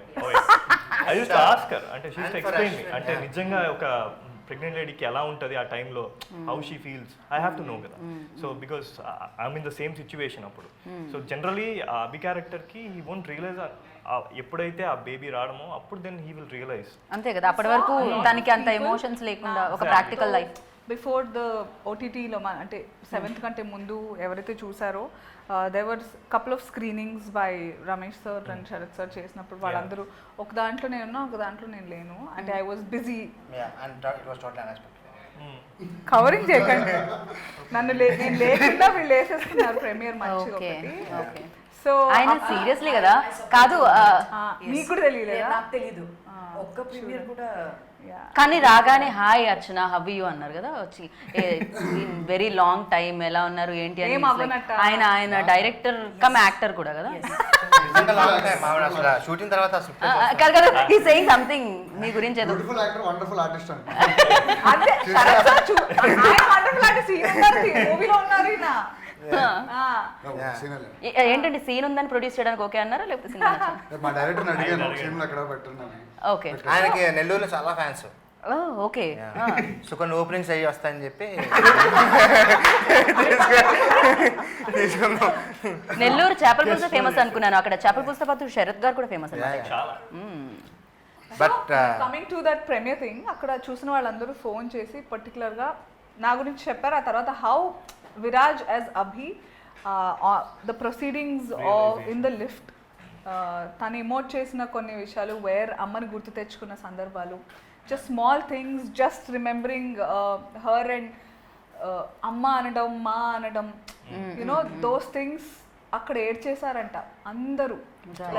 D: I use to ask her అంటే she use to explain me అంటే నిజంగా ఒక ప్రెగ్నెంట్ లేడీకి ఎలా ఉంటుంది ఆ టైంలో how she feels I have to know కదా so because I'm in the same situation అప్పుడు సో జనరలీ ఆ అభి క్యారెక్టర్కి హీ వోంట్ రియలైజ్ ఎప్పుడైతే ఆ బేబీ రావడమో అప్పుడు దెన్ హీ విల్ రియలైజ్
A: అంతే కదా అప్పటి వరకు దానికి అంత ఎమోషన్స్ లేకుండా ఒక ప్రాక్టికల్ లైఫ్
B: బిఫోర్ ద ఓటీటీలో అంటే 7th కంటే ముందు ఎవరైతే చూసారో there were couple of screenings by Ramesh sir and Sharath sir చేసినప్పుడు వాళ్ళందరూ ఒక దాంట్లో నేను ఉన్నా ఒక దాంట్లో నేను లేను అంటే ఐ వాజ్ బిజీ కవరింగ్ చేయకండి నన్ను నేను లేకుండా వీళ్ళు వేసేస్తున్నారు ప్రీమియర్ మంచిగా ఒకటి సో
A: ఆయన సీరియస్లీ కదా కాదు
B: మీకు కూడా తెలియలేదా
F: నాకు తెలీదు ఒక్క ప్రీమియర్ కూడా
A: కానీ రాగానే హాయ్ అర్చన హవ్ యూ అన్నారు కదా వచ్చి వెరీ లాంగ్ టైం ఎలా ఉన్నారు ఏంటి అని ఆయన ఆయన డైరెక్టర్ కమ్ యాక్టర్ కూడా కదా
C: షూటింగ్ తర్వాత
A: కాదు కదా ఈ సేయింగ్ సంథింగ్ మీ గురించి ఏదో
E: బ్యూటిఫుల్ యాక్టర్ వండర్ఫుల్ ఆర్టిస్ట్ అండి
B: అదే శరత్ సార్ వండర్ఫుల్ ఆర్టిస్ట్ మూవీలో ఉన్నారు ఈయన
A: ఏంటంటే సీన్ ఉందని ప్రొడ్యూస్ చేయడానికి ఓకే అన్నారా లేకపోతే సినిమా
E: మా డైరెక్టర్ అడిగాను సీన్లో ఎక్కడ పెట్టండి
A: ఓకే
C: ఆయనకి నెల్లూరులో చాలా ఫ్యాన్స్
A: ఓకే
C: సో కొన్ని ఓపెనింగ్స్ అయ్యి వస్తాయని చెప్పి
A: నెల్లూరు చేపల పులుసు ఫేమస్ అనుకున్నాను అక్కడ చేపల పులుసుతో పాటు శరత్ గారు కూడా ఫేమస్ అన్నమాట
D: చాలా
C: but
B: coming to that premiere thing అక్కడ చూసిన వాళ్ళందరూ ఫోన్ చేసి పర్టికులర్గా నా గురించి చెప్పారు ఆ తర్వాత how Viraj as Abhi the proceedings in the lift తను ఇమోట్ చేసిన కొన్ని విషయాలు వేర్ అమ్మని గుర్తు తెచ్చుకున్న సందర్భాలు just small things just remembering her and అమ్మ అనడం మా అనడం యునో దోస్ థింగ్స్ అక్కడ ఏడ్ చేశారంట అందరూ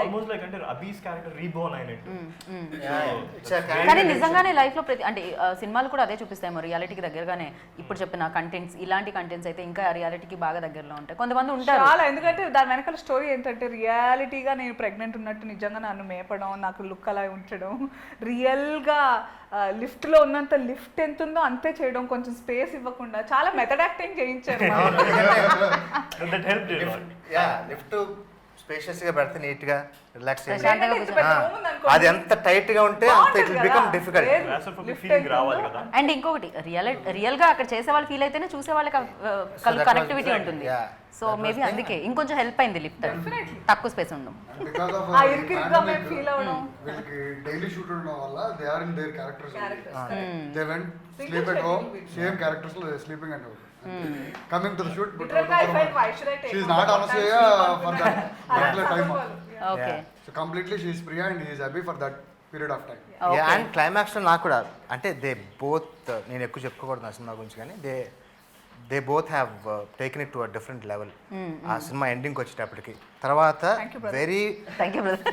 D: ఆల్మోస్ట్ లైక్ అంటే అబీస్ క్యారెక్టర్ రీబోర్న్ అయినట్టు
A: కానీ నిజంగానే లైఫ్ లో ప్రతి అంటే సినిమాలు కూడా అదే చూపిస్తాయేమో రియాలిటీకి దగ్గరగానే ఇప్పుడు చెప్పిన కంటెంట్స్ ఇలాంటి కంటెంట్స్ అయితే ఇంకా రియాలిటీకి బాగా దగ్గరలో ఉంటాయి కొంతమంది ఉంటారు
B: చాలా ఎందుకంటే దాని వెనకాల స్టోరీ ఏంటంటే రియాలిటీగా నేను ప్రెగ్నెంట్ ఉన్నట్టు నిజంగా నన్ను మేపడం నాకు లుక్ అలా ఉంచడం రియల్గా లిఫ్ట్లో ఉన్నంత లిఫ్ట్ ఎంత ఉందో అంతే చేయడం కొంచెం స్పేస్ ఇవ్వకుండా చాలా మెథడ్ యాక్టింగ్ చేయించారు
C: లిఫ్ట్ స్పేషియస్ గా పెడితే నీట్ గా రిలాక్స్
A: ప్రశాంతంగా
C: అది ఎంత టైట్ గా ఉంటే అంత it will become difficult.
D: Feeling రావాలి కదా.
A: అండ్ ఇంకొకటి రియల్ గా అక్కడ చేసే వాళ్ళు ఫీల్ అయితేనే చూసే వాళ్ళకి కనెక్టివిటీ ఉంటుంది. సో మేబీ అందుకే ఇంకొంచెం హెల్ప్ అయింది లిఫ్ట్, తక్కువ స్పేస్ ఉండడం.
E: బికాస్ ఆఫ్
B: ఆ ఇరుకిరుగ్గా మేము ఫీల్ అవ్వడం.
E: వీళ్ళకి డైలీ షూట్ ఉండడం వల్ల they are in their characters. They went sleep at home, same characters లో sleeping and coming to the shoot. But she is not Anasuya for that particular time.
A: Okay.
E: So completely she is Priya and he is happy for that period of time.
C: And climax లో నాకు కూడా అంటే they both, నేను ఎక్కువ చెప్పుకోకూడదు ఆ cinema గురించి, కానీ they both have taken it to a different level. ఆ సినిమా ఎండింగ్కి వచ్చేటప్పటికి తర్వాత
A: thank you brother.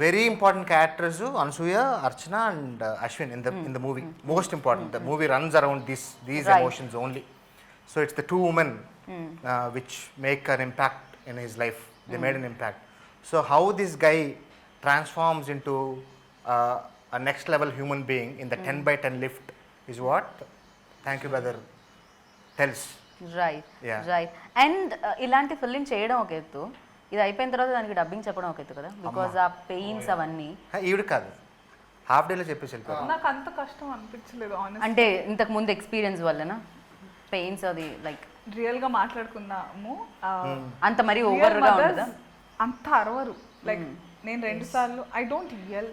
C: Very important characters Anasuya, Archana and Ashwin in the movie. Most important, the movie runs around these
A: Right.
C: emotions only. So it's the two women which make an impact in his life. They made an impact. So how this guy transforms into a next level human being in the 10x10 lift is what Thank You Brother tells.
A: Right
C: Yeah.
A: Right. And ఇలాంటి filling చేయడం ఒక ఎత్తు, ఇది అయిపోయిన తర్వాత దానికి dubbing చెప్పడం ఒక ఎత్తు కదా, బికాజ్ ఆ పెయిన్స్ అవన్నీ.
C: ఈవిడ కాదు, హాఫ్ డేలో చెప్పేసి వెళ్ళిపోయారు.
B: నాకు అంత కష్టం అనిపించలేదు ఆనెస్ట్.
A: అంటే ఇంతకు ముందు ఎక్స్పీరియన్స్ వల్లనా పెయిన్స్ అది లైక్
B: రియల్ గా మాట్లాడుకుందాము.
A: అంత మరి ఓవర్ గా ఉండదా?
B: అంత అరవరు. లైక్ నేను 2 సార్లు I don't yell,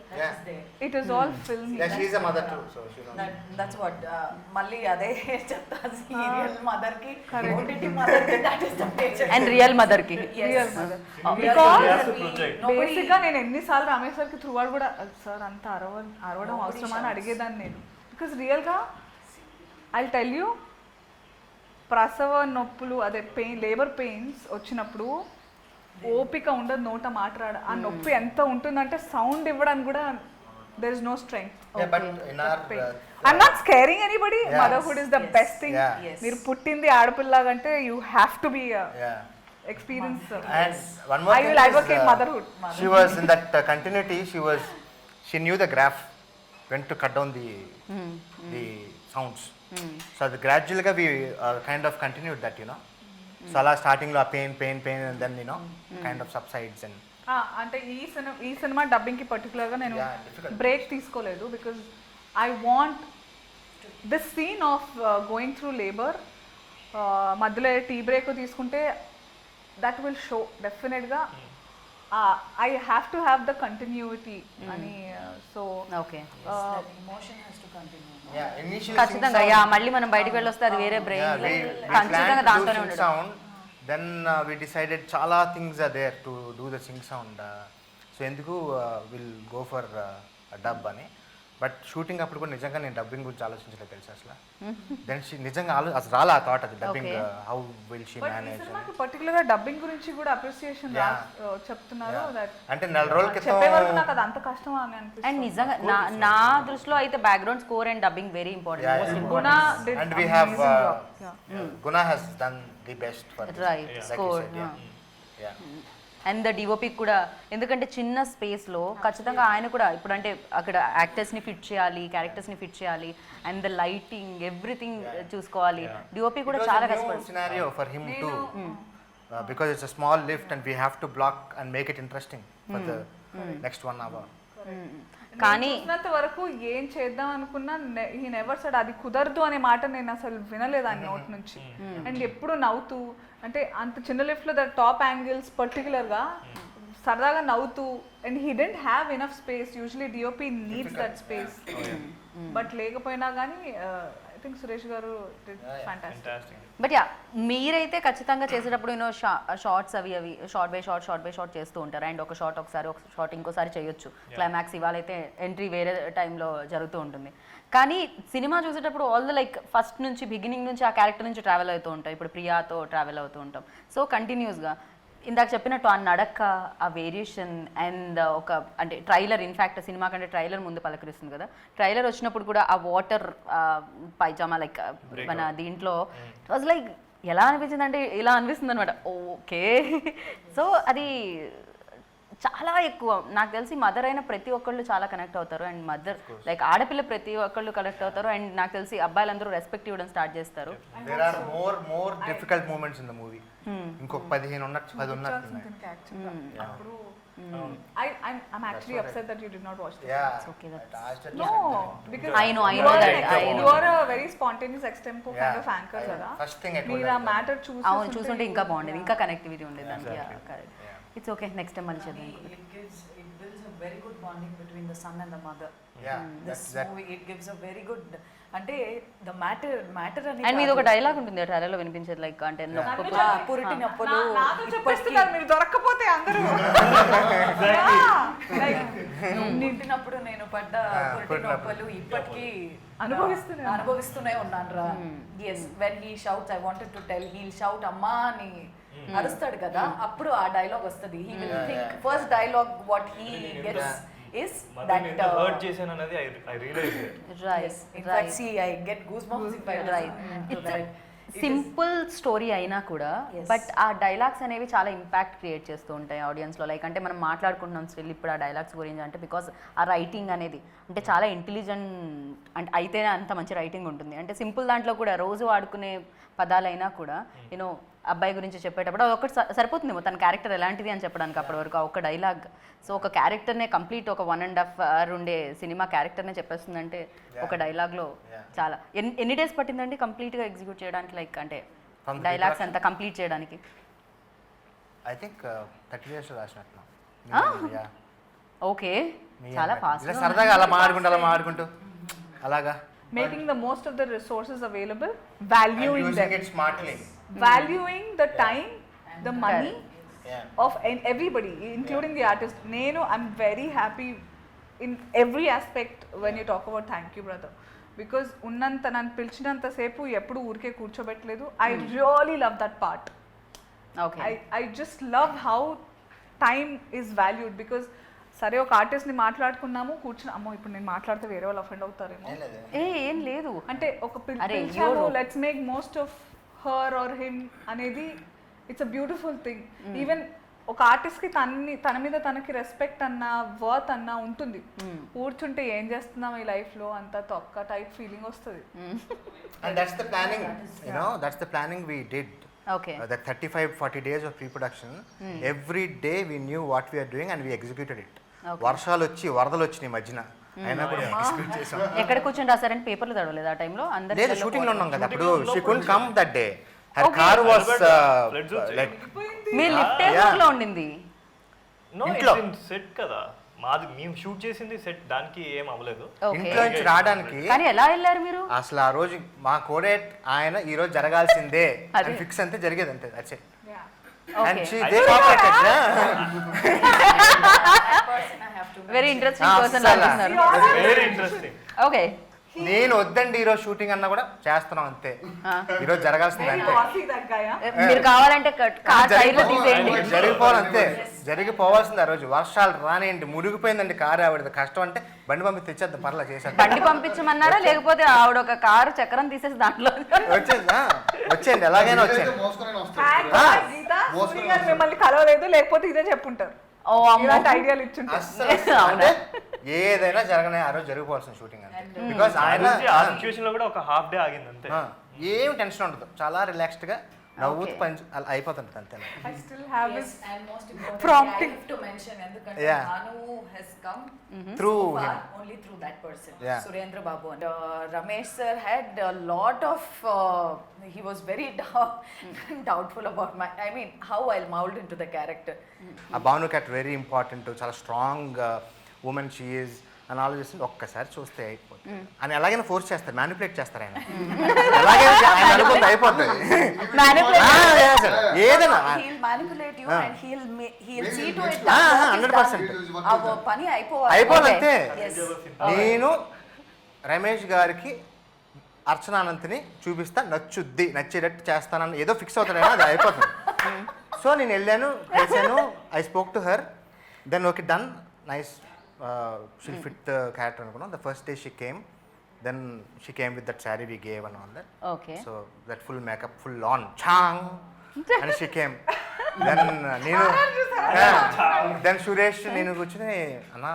B: it is all film.
C: Yeah, she is a mother too, so she knows.
F: That's what మళ్ళీ అదే చెప్తా, సీరియల్ మదర్ కి ఓటీటీ మదర్ కి that is the page
A: and real mother కి
B: real mother.
D: has to project.
B: Basic గా నేను ఎన్నిసార్లు రమేష్ సార్కి త్రూ అవుట్ కూడా సార్ అంత అరవడం అవసరమా అని అడిగేదాన్ని నేను. బికాస్ రియల్గా ఐ టెల్ యూ, ప్రసవ నొప్పులు అదే పెయిన్, లేబర్ పెయిన్స్ వచ్చినప్పుడు ఓపిక ఉండదు నోట మాట్లాడ. ఆ నొప్పి ఎంత ఉంటుందంటే సౌండ్ ఇవ్వడానికి కూడా there is no strength.
C: Yeah, but in our
B: I'm not scaring anybody.
C: Yeah.
B: Motherhood is the best thing.
C: Yeah.
F: Yes.
B: మీరు పుట్టింది ఆడపిల్లలాగంటే you have to be
C: yeah.
B: experience.
C: And one more
B: I
C: thing
B: will
C: is,
B: advocate motherhood.
C: She was in that continuity. She knew the graph when to cut down the sounds. So the gradually we kind of continued that, you know. So ala starting lo pain and then, you know, kind of subsides and
B: అంటే ఈ cinema డబ్బింగ్కి పర్టికులర్గా నేను
C: Yeah, difficult.
B: Break తీసుకోలేదు. Because I want this scene of going through labour, మధ్యలో tea break తీసుకుంటే that will show డెఫినెట్గా I have to have the continuity అని. So
A: okay,
F: emotion has to continue.
C: yeah, initially
A: ఖచ్చితంగా yeah మళ్ళీ మనం బయటికి వెళ్ళొస్తే అది వేరే బ్రెయిన్
C: we
A: ఖచ్చితంగా
C: planned to
A: దాంతోనే
C: do
A: ఉండదు.
C: sync sound. Then we decided chala things are there to do the sync sound. So ఎందుకు విల్ గో ఫర్ డబ్ అని. బట్ షూటింగ్ అప్పుడు కూడా నిజంగా నేను డబ్బింగ్ గురించి ఆలోచించలేదు తెలుసు అసలు. దెన్ నిజంగా అసలు రాలా ఆ థాట్, అది dubbing how will she
B: but ఈ
C: మేనేజ్.
B: సినిమాకి పర్టికులర్గా డబ్బింగ్ గురించి కూడా అప్రిసియేషన్ చెప్తున్నారు. దట్
C: అంటే 4 రోజుల క్రితం
B: చెప్పే వరకు నాకు అది అంత కష్టం అని
A: అండ్
B: అనిపిస్తుంది.
A: నిజంగా నా దృష్టిలో అయితే background score and dubbing very important, most
B: Guna
A: important.
B: did
C: and we have
B: amazing job.
C: Guna has done the best for this.
A: Right,
C: Like you
A: score,
C: said, yeah.
A: And the DOP కూడా, ఎందుకంటే చిన్న స్పేస్లో ఖచ్చితంగా ఆయన కూడా ఇప్పుడు అంటే అక్కడ యాక్టర్స్ని ఫిట్ చేయాలి, క్యారెక్టర్స్ని ఫిట్ చేయాలి, అండ్ ద లైటింగ్ ఎవ్రీథింగ్ చూసుకోవాలి. డిఓపి కూడా
C: It was
A: చాలా
C: a new
A: కష్టపడుతుంది.
C: scenario for him too, because it's a small lift and we have to block and make it interesting for the next 1 hour.
A: కానీ
B: చూసినంత వరకు ఏం చేద్దాం అనుకున్నా ఈ నెవర్ సెడ్ అది కుదరదు అనే మాట నేను అసలు వినలేదు ఆయన నోట్ నుంచి. అండ్ ఎప్పుడు నవ్వుతూ, అంటే అంత చిన్న లిఫ్ట్లో ద టాప్ యాంగిల్స్ పర్టికులర్గా సరదాగా నవ్వుతూ, and he didn't have enough space. Usually DOP needs that space, but లేకపోయినా కానీ ఐ థింక్ సురేష్ గారు ఫ్యాంటాస్టిక్.
D: Fantastic.
A: బట్ యా మీరైతే ఖచ్చితంగా చేసేటప్పుడు యూనో షార్ట్స్ అవి షార్ట్ బై షార్ట్ చేస్తూ ఉంటారు. అండ్ ఒక షార్ట్ ఇంకోసారి చేయొచ్చు. క్లైమాక్స్ ఇవాళైతే ఎంట్రీ వేరే టైంలో జరుగుతూ ఉంటుంది. కానీ సినిమా చూసేటప్పుడు ఆల్ ద లైక్ ఫస్ట్ నుంచి బిగినింగ్ నుంచి ఆ క్యారెక్టర్ నుంచి ట్రావెల్ అవుతూ ఉంటాం. ఇప్పుడు ప్రియాతో ట్రావెల్ అవుతూ ఉంటాం. సో కంటిన్యూస్గా ఇందాక చెప్పినట్టు ఆ నడక, ఆ వేరియేషన్ అండ్ ఒక అంటే ట్రైలర్, ఇన్ఫ్యాక్ట్ సినిమా కంటే ట్రైలర్ ముందు పలకరిస్తుంది కదా. ట్రైలర్ వచ్చినప్పుడు కూడా ఆ వాటర్ పైజామా లైక్ మన దీంట్లో ఇట్ వాజ్ లైక్ ఎలా అనిపించింది అంటే ఇలా అనిపిస్తుంది అనమాట. ఓకే, సో అది చాలా ఎక్కువ. నాకు తెలిసి మదర్ అయిన ప్రతి ఒక్కళ్ళు చాలా కనెక్ట్ అవుతారు. అండ్ మదర్ లైక్ ఆడపిల్ల ప్రతి ఒక్కళ్ళు కనెక్ట్ అవుతారు. అండ్ నాకు తెలిసి అబ్బాయిలందరూ రెస్పెక్ట్ ఇవ్వడం స్టార్ట్ చేస్తారు.
C: There are more difficult moments in the movie. ఇంకొక 15 ఉన్నట్టు 10 ఉన్నట్టు
B: అప్పుడు I'm actually upset that you did not watch this.
C: Yeah.
A: okay,
B: No, because
A: I know
B: you are
A: that, I know.
B: you are a very spontaneous extempo kind of anchor కదా.
C: First thing I told
B: మీరు ఆ
C: her.
B: Matter చూసి
A: అవును చూసుంటే ఇంకా బాగుండేది, ఇంకా connectivity ఉండేది దానికి. Correct. It's okay, next time మళ్ళీ చేద్దాం.
F: It builds a very good bonding between the son and the mother.
C: Yeah,
F: This
C: that
F: movie, it gives a very good, అంటే the matter అని
A: అండ్ మీది ఒక డైలాగ్ ఉంటుంది trailer లో వినిపించేది, like అంటే నొప్పి
F: పురిటి నొప్పులు
B: నాతో చెప్పేస్తున్నారు మీరు దొరక్కపోతే అందరూ.
F: పుట్టినప్పుడు నేను పడ్డ పురిటి నొప్పులు ఇప్పటికీ అనుభవిస్తూనే ఉన్నాను రా. Yes, when he shouts I wanted to tell, he'll shout అమ్మా అని అరుస్తాడు కదా, అప్పుడు ఆ డైలాగ్ వస్తుంది. He will think first dialogue what he gets is that
D: hurt చేశాను అనేది I realise.
A: Right
F: in fact see I get goosebumps if I
A: Right.
F: listen to that.
A: Simple story అయినా కూడా బట్ ఆ డైలాగ్స్ అనేవి చాలా impact create చేస్తూ ఉంటాయి ఆడియన్స్లో. Like అంటే మనం మాట్లాడుకుంటున్నాం స్టిల్ ఇప్పుడు ఆ డైలాగ్స్ గురించి అంటే బికాస్ ఆ రైటింగ్ అనేది అంటే చాలా ఇంటెలిజెంట్ అంటే అయితేనే అంత మంచి రైటింగ్ ఉంటుంది. అంటే సింపుల్ దాంట్లో కూడా రోజు వాడుకునే పదాలైనా కూడా యూనో అబ్బాయి గురించి చెప్పేటప్పుడు అది ఒకటి సరిపోతుందేమో తన క్యారెక్టర్ ఎలాంటిది అని చెప్పడానికి అప్పటి వరకు ఒక డైలాగ్. సో ఒక క్యారెక్టర్నే కంప్లీట్ ఒక 1.5 hour ఉండే సినిమా క్యారెక్టర్నే చెప్పేస్తుందంటే ఒక డైలాగ్లో చాలా. ఎన్ని డేస్ పట్టిందండి కంప్లీట్గా ఎగ్జిక్యూట్ చేయడానికి, లైక్ అంటే డైలాగ్స్ అంతా కంప్లీట్ చేయడానికి?
C: ఐ థింక్ 30 days రాసినట్టు.
A: ఓకే, చాలా ఫాస్ట్.
C: సరదాగా అలా మాడుకుంటూ అలాగా
B: making the most of the resources available, valuing them,
C: it smartly.
B: valuing the time, the money
C: Yeah.
B: of everybody, including the artist. I'm very happy in every aspect when you talk about thank you brother, because ఉన్నంత నన్ను పిలిచినంత సేపు ఎప్పుడు ఊరికే కూర్చోబెట్టలేదు. I really love that part.
A: Okay,
B: I just love how time is valued, because సరే ఒక ఆర్టిస్ట్ని మాట్లాడుకున్నాము కూర్చుని అమ్మో ఇప్పుడు నేను మాట్లాడితే వేరే వాళ్ళు అఫెండ్ అవుతారేమో
A: ఏం లేదు
B: అంటే ఒక
A: అరే,
B: పిలిచాము let's make most of her or him అనేది it's a beautiful thing. Even ఒక ఆర్టిస్ట్కి తన మీద తనకి రెస్పెక్ట్ అన్నా వర్త్ అన్నా ఉంటుంది. కూర్చుంటే ఏం చేస్తున్నాం ఈ లైఫ్లో అంత తొక్క టైప్ ఫీలింగ్ వస్తుంది.
C: And that's the planning, that's the planning we did.
A: Okay,
C: That 35-40 days of pre-production, every day we knew what we are doing and we executed it. వర్షాలు వచ్చి వరదలు వచ్చినాయి మధ్యన, అయినా కూడా ఎగ్జిక్యూట్ చేసాం.
A: ఎక్కడ కూర్చొని రాసారని పేపర్లు తడవలేదు ఆ టైంలో అందరూ?
C: లేదు, షూటింగ్ లో ఉన్నాం కదా అప్పుడు. She couldn't come that day, her car was like
A: me lift లో ఉండింది.
D: నో,
C: ఇంట్లో.
D: ఇట్స్ ఇన్ సెట్ కదా మాది, మేము షూట్ చేసింది సెట్, దానికి ఏం అవ్వలేదు.
A: ఓకే,
C: ఇంట్లో నుంచి రావడానికి
A: కానీ ఎలా వెళ్ళారు మీరు?
C: అసలు ఆ రోజు మా కోడేట్ ఆయన ఈ రోజు జరగాల్సిందే అని ఫిక్స్ అంతే జరిగేది అంతే. That's it. And they cooperated.
A: Very interesting person అంటున్నారు.
D: Very interesting.
A: ఓకే,
C: నేను వద్దండి ఈరోజు షూటింగ్ అన్నా కూడా చేస్తున్నాం అంతే, ఈరోజు జరగాల్సింది అంతే.
A: మీరు కావాలంటే కార్ టైర్లు తీసేయండి.
C: జరిగిపోవాలి అంతే, జరిగిపోవాల్సింది. ఆ రోజు వర్షాలు రానియండి, మునిగిపోయిందండి కారు. ఆవిడ కష్టం అంటే బండి పంపి తెచ్చేద్దాం, పర్లా చేసేద్దాం.
A: బండి పంపించమన్నారా లేకపోతే ఆవిడ ఒక కారు చక్రం తీసేసి దాంట్లో
C: వచ్చేయండి, ఎలాగైనా వచ్చేయండి.
B: మిమ్మల్ని కలవలేదు లేకపోతే ఇదే చెప్పుంటారు.
A: ఓ అమ్మో,
B: ఇలాంటి ఐడియాలు ఇచ్చుంటారు.
C: అస్సలు అంటే ఏదైనా జరగనే ఆ రోజు జరిగిపోవాల్సిన షూటింగ్ అంతే. బికాస్ ఆయన
D: ఆ సిచ్యువేషన్ లో కూడా ఒక హాఫ్ డే ఆగింది అంతే.
C: ఏం టెన్షన్ ఉండదు, చాలా రిలాక్స్డ్ గా నవ్వుతూ పని అలా అయిపోతుంది అంతే.
B: I still have
F: Yes,
B: this
F: and most importantly,
B: prompting.
F: I have to mention ఎందుకంటే
C: Yeah.
F: Bhanu has come
C: Through
F: so far
C: him.
F: only through that person,
C: Yeah.
F: Surendra Babu. And Ramesh sir had a lot of he was very doubtful about I mean how I'll mold into the character.
C: ఆ Bhanu cat very important, చాలా strong women she is అని ఆలోచిస్తుంది. ఒక్కసారి చూస్తే అయిపోతుంది అని ఎలాగైనా force చేస్తారు, మ్యానిపులేట్ చేస్తారు ఆయన. ఎలాగైనా ఆయన అనుకుంటే అయిపోతుంది. ఏదైనా
F: He'll manipulate you and he'll see to it
C: 100%.
F: our పని అయిపోవాలి.
C: అయిపోవాలంతే.
F: Yes.
C: నేను రమేష్ గారికి అర్చనానంతిని చూపిస్తా, నచ్చేటట్టు చేస్తానని ఏదో ఫిక్స్ అవుతాడైనా అది అయిపోతుంది. సో నేను వెళ్ళాను, చేశాను, I spoke to her, then okay done, nice, she'll fit the character అనుకున్నాం. The first day she came, then she came with that sari we gave and all that.
A: Okay,
C: so that full makeup, full on ఛాంగ్, and she came. Then నేను then Suresh నేను కూర్చుని అన్నా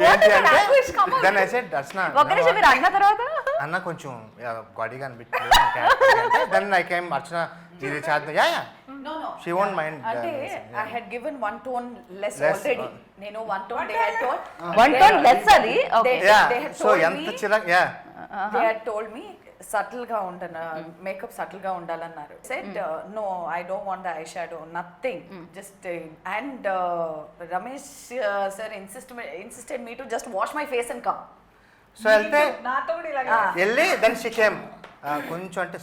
C: ఏంటి అంటే then I said that's నా
A: ఒక్క నిమిషం మీరు అన్న తర్వాత
C: అన్న కొంచెం గాడిగా అనిపించలేదు దెన్ ఐ కేమ్ అర్చన ఇది చేద్దాం yeah
F: No, no.
C: She won't mind,
F: అంటే I had given one tone less already. నేను one tone, they had told.
A: One tone less అది okay
C: yeah
F: They had
C: so
F: told
C: ఎంత
F: me-
C: చిరా yeah
F: They had told me subtle గా ఉండను makeup subtle గా ఉండాలన్నారు said no I don't want the eye shadow nothing just and Ramesh sir insisted me to just wash my face and come
C: so వెళ్తే
B: నాతో కూడా ఇలాగే
C: వెళ్ళి దెన్ షీ కేమ్ కొంచెం అంటే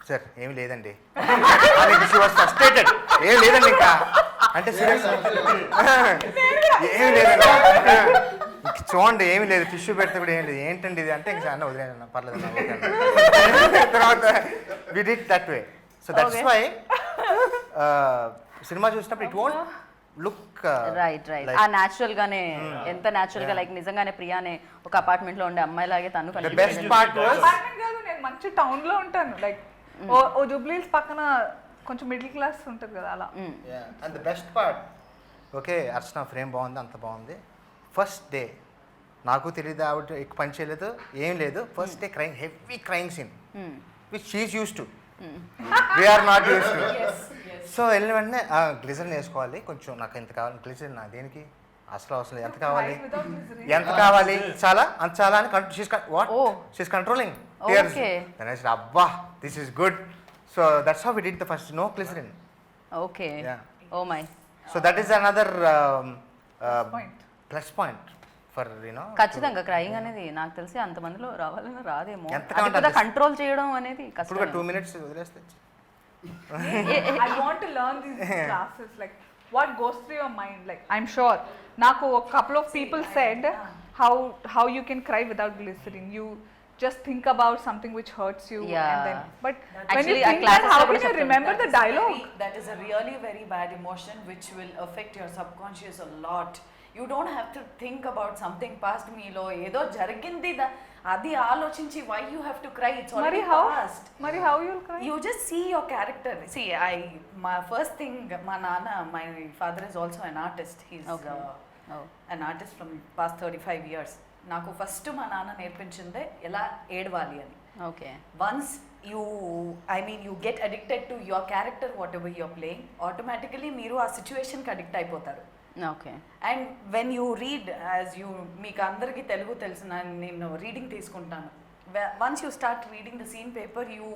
C: సార్ ఏమి లేదండి షీ వాస్ ఫ్రస్ట్రేటెడ్ ఏం లేదండి ఇంకా అంటే సీరియస్ ఏమి లేదండి ఇంక చూడండి ఏమి లేదు టిష్యూ పెడితే కూడా ఏం లేదు ఏంటండి ఇది అంటే ఇంకా అన్న వదిలేను పర్లేదు అన్న, ఓకే అన్న. తర్వాత we did that way so that's why సినిమా చూసినప్పుడు ఇట్ వోంట్ లుక్
A: రైట్ ఆ న్యాచురల్ గానే ఎంత న్యాచురల్ గా లైక్ నిజంగానే ప్రియానే ఒక అపార్ట్మెంట్ లో ఉండే అమ్మాయి లాగే తను
C: the best part was
B: apartment కాదు, నేను మంచి టౌన్ లో ఉంటాను లైక్ ఓ జూబ్లీస్ పక్కన కొంచెం మిడిల్ క్లాస్ ఉంటుంది కదా అలా.
C: And the best part okay Archana frame బాగుంది అంత బాగుంది ఫస్ట్ డే నాకు తెలియదు ఆవిడ ఎక్కువ పని చేయలేదు ఏం లేదు first day crime heavy crime scene which she's use to we're not use to so వెళ్ళిన వెంటనే గ్లిజరిన్ వేసుకోవాలి కొంచెం నాకు ఎంత కావాలి గ్లిజరిన్ నా దేనికి అసలు అవసరం లేదు ఎంత కావాలి
B: Without glycerin.
C: ఎంత కావాలి చాలా అంత చాలా అని what
A: Oh.
C: She's controlling
A: Okay.
C: అబ్బా this is good so that's how we did the first no glycerine
A: okay
C: Yeah.
A: Oh my
C: so that is another
B: Point.
C: Plus point for you know
A: ఖచ్చితంగా crying అనేది నాకు తెలిసి అంతమందిలో రావాలని రాదేమో
C: ఎంత
A: అది
C: కావాలంటే
A: కూడా
C: అంత
A: కంట్రోల్ చేయడం అనేది
C: ఇప్పుడు
A: కష్టం
C: 2 minutes వదిలేస్తే
B: I want to learn these classes, like what goes through your mind. Like I'm sure, Naku, a couple of people said how you can cry without glycerin. You just think about something which hurts you,
A: Yeah.
B: and then but when
A: Actually,
B: you
A: ఆ
B: think that,
A: classes
B: how
A: లో
B: can
A: కూడా
B: you
A: చెప్తారు.
B: remember the dialogue?
F: That is a really very bad emotion which will affect your subconscious a lot. You don't have to think about something past మీలో ఏదో జరిగింది అది ఆలోచించి why you have to cry, it's already past.
B: Mari how you'll cry?
F: You just see your character. See, my first thing, my father is also an artist. He's
A: Okay. Oh.
F: an artist from past 35 years. నాకు first మా నాన్న నేర్పించిందే ఎలా ఏడవాలి అని.
A: Okay
F: Once you get addicted to your character, whatever you're playing, automatically మీరు ఆ సిచ్యువేషన్కి addict అయిపోతారు.
A: Okay
F: and when you read మీకు అందరికీ తెలుగు తెలుసు నేను రీడింగ్ తీసుకుంటాను. Once you start reading the scene paper you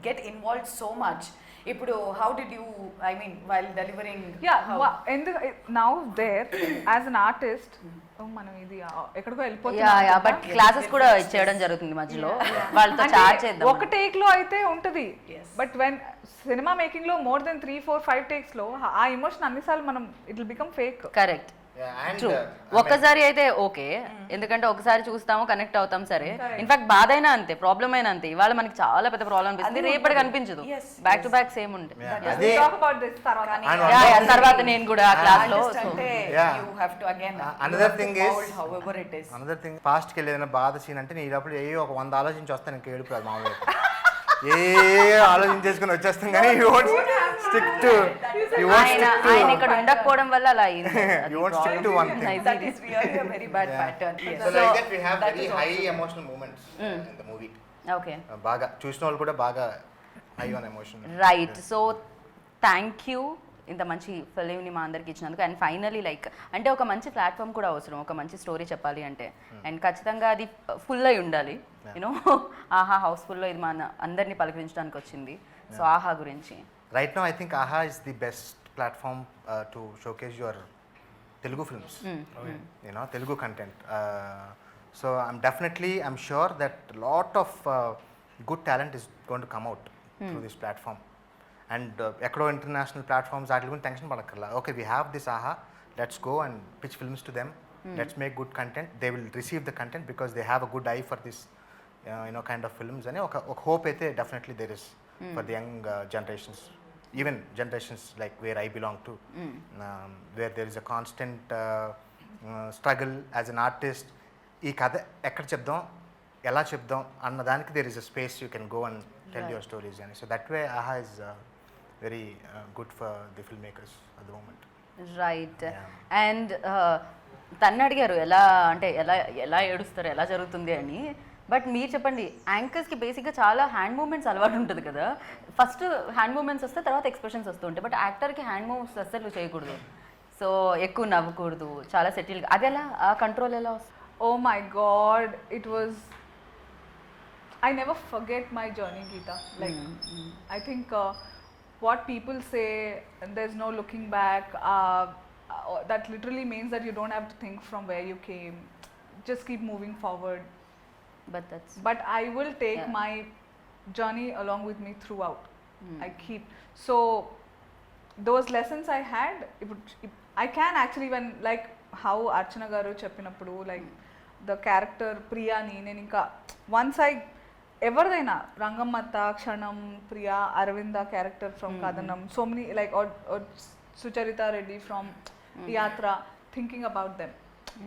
F: get involved so much. ఇప్పుడు how did you while delivering
B: Now there as an artist, మనం ఇది ఎక్కడికో
A: యా
B: వెళ్ళిపోతున్నాం
A: యా
B: కదా.
A: బట్ క్లాసెస్ కూడా చేయడం జరుగుతుంది మధ్యలో వాళ్ళతో
B: అంటే
A: చాట్ చేద్దాం
B: ఒక టేక్ లో అయితే ఉంటది,
F: Yes.
B: But when cinema making లో మోర్ దెన్ 3, 4, 5 టేక్స్ లో ఆ ఎమోషన్ అన్నిసార్లు మనం it will become fake.
A: Correct
C: and
A: true ఒక్కసారి అయితే ఓకే ఎందుకంటే ఒకసారి చూస్తాము కనెక్ట్ అవుతాం సరే ఇన్ఫాక్ట్ బాధ అయినా అంతే ప్రాబ్లం అయినా అంతే ఇవాళ మనకి చాలా పెద్ద ప్రాబ్లం అనిపిస్తుంది
F: అది
A: రేపటికి
F: ఉంటుంది.
A: అనిపించదు
F: Yes,
A: back to back same ఉంటాయి
C: అదే
B: టాక్ అబౌట్ దిస్ తర్వాత.
A: యా యా తర్వాత నేను కూడా ఆ క్లాస్ లో
F: అంటే
C: Yeah.
F: You have to again
C: Another thing is-
F: however it is
C: another thing పాస్ట్కి వెళ్ళి ఏదైనా బాధ సీన్ అంటే నీ లోపల ఏ ఒక 100 ఆలోచించి వస్తాను ఇంకా ఏడుపు రాదు మామూలుగా ఏ ఆలోచించేసుకుని వచ్చేస్తాం కానీ యూ వోంట్ స్టిక్ టు
A: ఆయన ఇక్కడ ఉండకపోవడం వల్ల అలా అయింది
C: You won't stick to one thing.
F: That is really a very bad pattern. Yes.
C: So like that we have very high emotional moments in the movie
A: okay
C: బాగా చూసిన వాళ్ళు కూడా బాగా high on emotion
A: right so thank you ఇంత మంచి ఫిలింని మా అందరికి ఇచ్చినందుకు అండ్ ఫైనలీ లైక్ అంటే ఒక మంచి ప్లాట్ఫామ్ కూడా అవసరం ఒక మంచి స్టోరీ చెప్పాలి అంటే అండ్ ఖచ్చితంగా అది ఫుల్ అయి ఉండాలి యూనో ఆహా హౌస్ఫుల్లో ఇది మన అందరినీ పలకరించడానికి వచ్చింది సో ఆహా గురించి
C: right now I think Aha is the best platform to showcase your Telugu films you know Telugu content so I'm sure that lot of good talent is going to come out through this platform and ఎక్కడో international platforms వాటి గురించి tension పడక్కర్లా okay we have this Aha let's go and pitch films to them let's make good content they will receive the content because they have a good I for this you know kind of films అని ఒక hope అయితే definitely there is for the young generations even generations like where I belong to where there is a constant struggle as an artist ఈ కథ ఎక్కడ చెప్దాం ఎలా చెప్దాం అన్న దానికి there is a space you can go and tell your stories. And so that way, AHA is very good for the filmmakers at the moment.
A: Right
C: Yeah.
A: And తన్ను అడిగారు ఎలా అంటే ఎలా ఏడుస్తారు ఎలా జరుగుతుంది అని. బట్ మీరు చెప్పండి, యాంకర్స్కి బేసిక్గా చాలా హ్యాండ్ మూమెంట్స్ అలవాటు ఉంటుంది కదా. ఫస్ట్ హ్యాండ్ మూమెంట్స్ వస్తే తర్వాత ఎక్స్ప్రెషన్స్ వస్తూ ఉంటాయి. బట్ యాక్టర్కి హ్యాండ్ మూవ్స్ అస్సలు చేయకూడదు, సో ఎక్కువ నవ్వకూడదు, చాలా సెటిల్గా. అది ఎలా ఆ కంట్రోల్ ఎలా వస్తుంది?
B: Oh my God, it was. I never forget my journey, Geeta. Like, I think what people say, there's no looking back. That literally means that you don't have to think from where you came. Just keep moving forward.
A: But that's
B: But I will take
A: Yeah.
B: my journey along with me throughout. I keep. So those lessons I had, I can actually, when like how Archana garu cheppinappudu, like the character Priyani, నేను ఇంకా once I ఎవరిదైనా Rangammatta, Kshanam, Priya, Aravinda character from Kathanam, so many like or Sucharitha Reddy from Yatra, thinking about them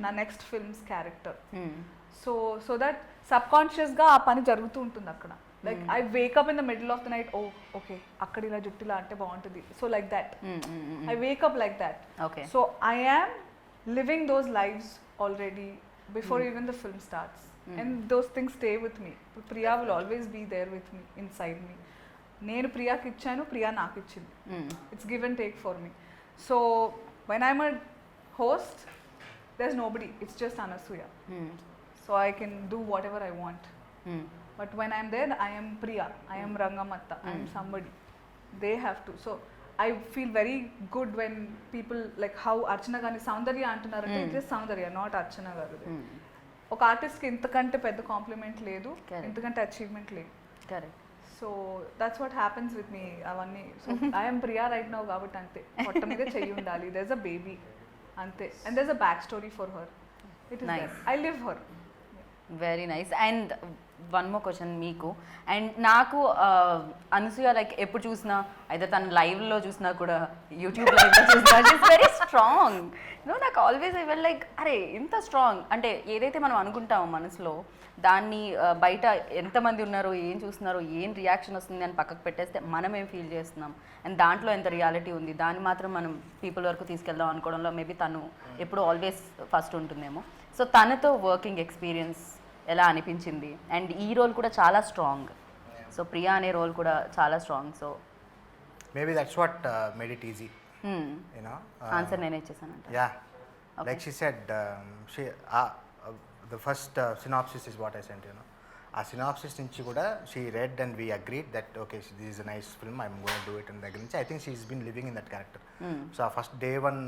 B: నా next films character. So that సబ్కాన్షియస్గా ఆ పని జరుగుతూ ఉంటుంది అక్కడ. Like I wake up in the middle of the night, okay అక్కడ ఇలా జుట్టులా అంటే బాగుంటుంది, so like that I wake up like that.
A: Okay.
B: So I am living those lives already before even the film starts. And those things stay with me. Priya will always be there with me, inside me. నేను ప్రియాకి ఇచ్చాను, ప్రియా నాకు ఇచ్చింది. It's give and take for me. So when I'm a host, there's nobody. It's just Anasuya. So I can do whatever I want. But when I'm there, I am Priya. I am Rangamatta. I am somebody. They have to. So I feel very good when people like how Archana Gani Soundarya antunarante, it is Soundarya, not Archana garu. ఒక ఆర్టిస్ట్కి ఇంతకంటే పెద్ద complement లేదు, ఇంతకంటే achievement లేదు.
A: Correct.
B: So that's what happens with me అవన్నీ. So I'm Priya right now కాబట్టి అంతే, పొట్ట మీద చెయ్యి ఉండాలి, దెర్ ఇస్ అ బేబీ అంతే. And there is a back story for her. It is
A: Nice.
B: I live her.
A: Very nice. And one more question మీకు and నాకు. అనసూయ లైక్ ఎప్పుడు చూసినా, అయితే తను లైవ్లో చూసినా కూడా, యూట్యూబ్ లైవ్లో చూసినా, ఇట్స్ వెరీ స్ట్రాంగ్. నాకు ఆల్వేస్ ఐ వెల్ లైక్, అరే ఇంత స్ట్రాంగ్ అంటే ఏదైతే మనం అనుకుంటామో మనసులో, దాన్ని బయట ఎంతమంది ఉన్నారో, ఏం చూస్తున్నారో, ఏం రియాక్షన్ వస్తుంది అని పక్కకు పెట్టేస్తే మనం ఏం ఫీల్ చేస్తున్నాం అండ్ దాంట్లో ఎంత రియాలిటీ ఉంది, దాన్ని మాత్రం మనం పీపుల్ వరకు తీసుకెళ్దాం అనుకోవడంలో మేబీ తను ఎప్పుడు ఆల్వేస్ ఫస్ట్ ఉంటుందేమో. సో తనతో వర్కింగ్ ఎక్స్పీరియన్స్ ఎలా అనిపించింది? అండ్ ఈ రోల్ కూడా చాలా స్ట్రాంగ్, సో ప్రియా అనే రోల్ కూడా చాలా strong. So
C: Maybe that's what made it easy, you know.
A: Answer నేనే ఇచ్చేసానంట.
C: Yeah, like she said, the first synopsis is what I sent, you know. ఆ సినాప్సిస్ నుంచి కూడా she read and we agreed that okay this is a nice film, I'm going to do it. And దగ్గర నుంచి I think she is been living in that character. So ఆ first day 1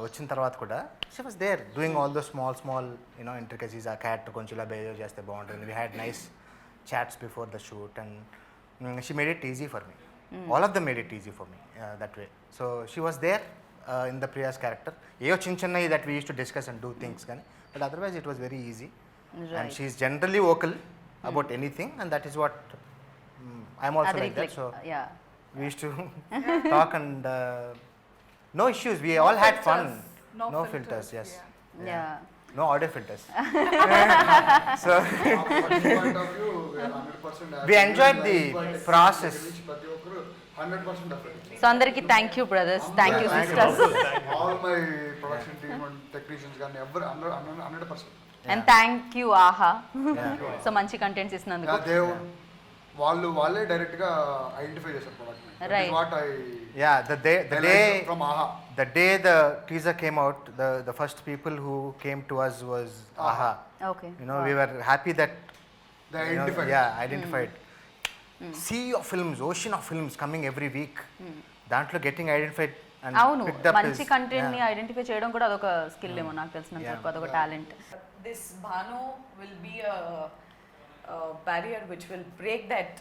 C: వచ్చిన తర్వాత కూడా she was there doing all those small you know intricacies. ఆ character కొంచెం ఇలా behave చేస్తే బాగుంటుంది. We had nice chats before the shoot and she made it easy for me. All of them made it easy for me that way. So she was there in the Priya's character. ఏవో చిన్నవి that we use to discuss and do things కానీ, but otherwise it was very easy. And she is generally vocal about anything, and that is what I'm also like that. So
A: yeah,
C: we used to talk and no issues. We all had fun. No filters. Yes.
A: yeah.
C: No audio filters. So
E: point of view, 100%
C: we enjoyed the process.
E: ప్రతి ఒక్కరు 100% effort.
A: So అందరికి thank you brothers, thank you sisters,
E: All my production team and technicians కానీ ఎవరు 100%.
A: And thank you ఆహా. So మంచి contents ఇస్తున్నందుకు.
E: వాళ్ళే direct గా identify చేశారు product.
A: Right.
E: What I
C: Yeah, the day
E: from ఆహా.
C: the day the teaser came out, the first people who came to us was AHA.
A: Okay.
C: You know, we were happy that
E: They
C: you know,
E: identified.
C: yeah, identified. Sea of films, ocean of films coming every week. దాంట్లో getting identified and
A: అవును,
C: picked up
A: మంచి
C: is
A: content ని identify చేయడం కూడా అదొక skill ఏమో నాకు తెలిసినంత వరకు, అదొక talent.
F: This Bhanu will be a barrier which will break that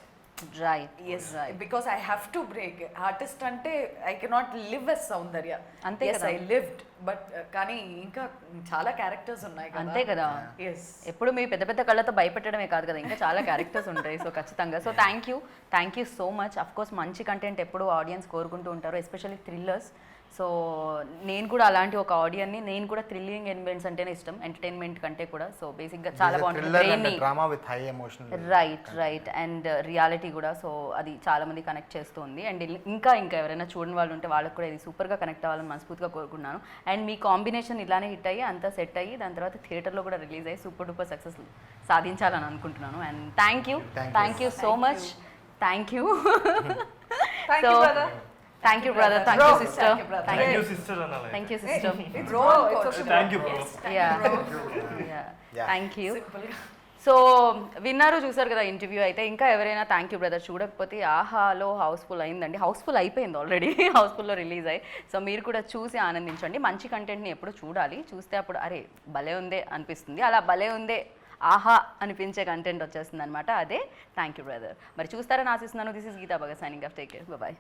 A: right
F: yes because I have to break artist ante I cannot live as Saundarya
A: అంతే
F: yes
A: కదా.
F: I lived but కానీ ఇంకా చాలా క్యారెక్టర్స్ ఉన్నాయి కదా
A: అంతే కదా.
F: yes
A: ఎప్పుడు మీ పెద్ద పెద్ద కళ్ళతో భయపెట్టడమే కాదు కదా, ఇంకా చాలా క్యారెక్టర్స్ ఉంటాయి. సో ఖచ్చితంగా. So thank you so much. Of course మంచి కంటెంట్ ఎప్పుడు ఆడియన్స్ కోరుకుంటూ ఉంటారు, ఎస్పెషల్లీ థ్రిల్లర్స్. సో నేను కూడా అలాంటి ఒక ఆడియన్ని, నేను కూడా థ్రిల్లింగ్ ఎలిమెంట్స్ అంటేనే ఇష్టం ఎంటర్టైన్మెంట్ కంటే కూడా. సో బేసిక్గా చాలా బాగుంటుంది.
C: Drama with high emotion.
A: Right and reality కూడా. సో అది చాలా మంది కనెక్ట్ చేస్తుంది. అండ్ ఇంకా ఎవరైనా చూడని వాళ్ళు ఉంటే వాళ్ళకి కూడా ఇది సూపర్గా కనెక్ట్ అవ్వాలని మనస్ఫూర్తిగా కోరుకున్నాను. అండ్ మీ కాంబినేషన్ ఇలానే హిట్ అయ్యి అంతా సెట్ అయ్యి దాని తర్వాత థియేటర్లో కూడా రిలీజ్ అయ్యి సూపర్ డూపర్ సక్సెస్ సాధించాలని అనుకుంటున్నాను. And thank you so much. Thank you.
B: Thank you, brother.
A: Thank you brother. Thank you sister.
F: Thank you, brother.
D: Thank you sister అనాలి.
A: Thank you sister.
F: bro it's okay
D: thank you bro.
A: Thank you.
F: simple గా
A: so విన్నారు, చూసారు కదా interview అయితే. ఇంకా ఎవరైనా thank you brother చూడకపోతే ఆహాలో హౌస్ఫుల్ అయిందండి. హౌస్ఫుల్ అయిపోయింది ఆల్రెడీ, హౌస్ఫుల్లో రిలీజ్ అయ్యి. సో మీరు కూడా చూసి ఆనందించండి. మంచి కంటెంట్ని ఎప్పుడు చూడాలి, చూస్తే అప్పుడు అరే భలే ఉందే అనిపిస్తుంది. అలా భలే ఉందే ఆహా అనిపించే కంటెంట్ వచ్చేస్తుంది అనమాట. అదే థ్యాంక్ యూ బ్రదర్. మరి చూస్తారని ఆశిస్తున్నాను. This is Geetha Bhagat signing off. Take care. Bye.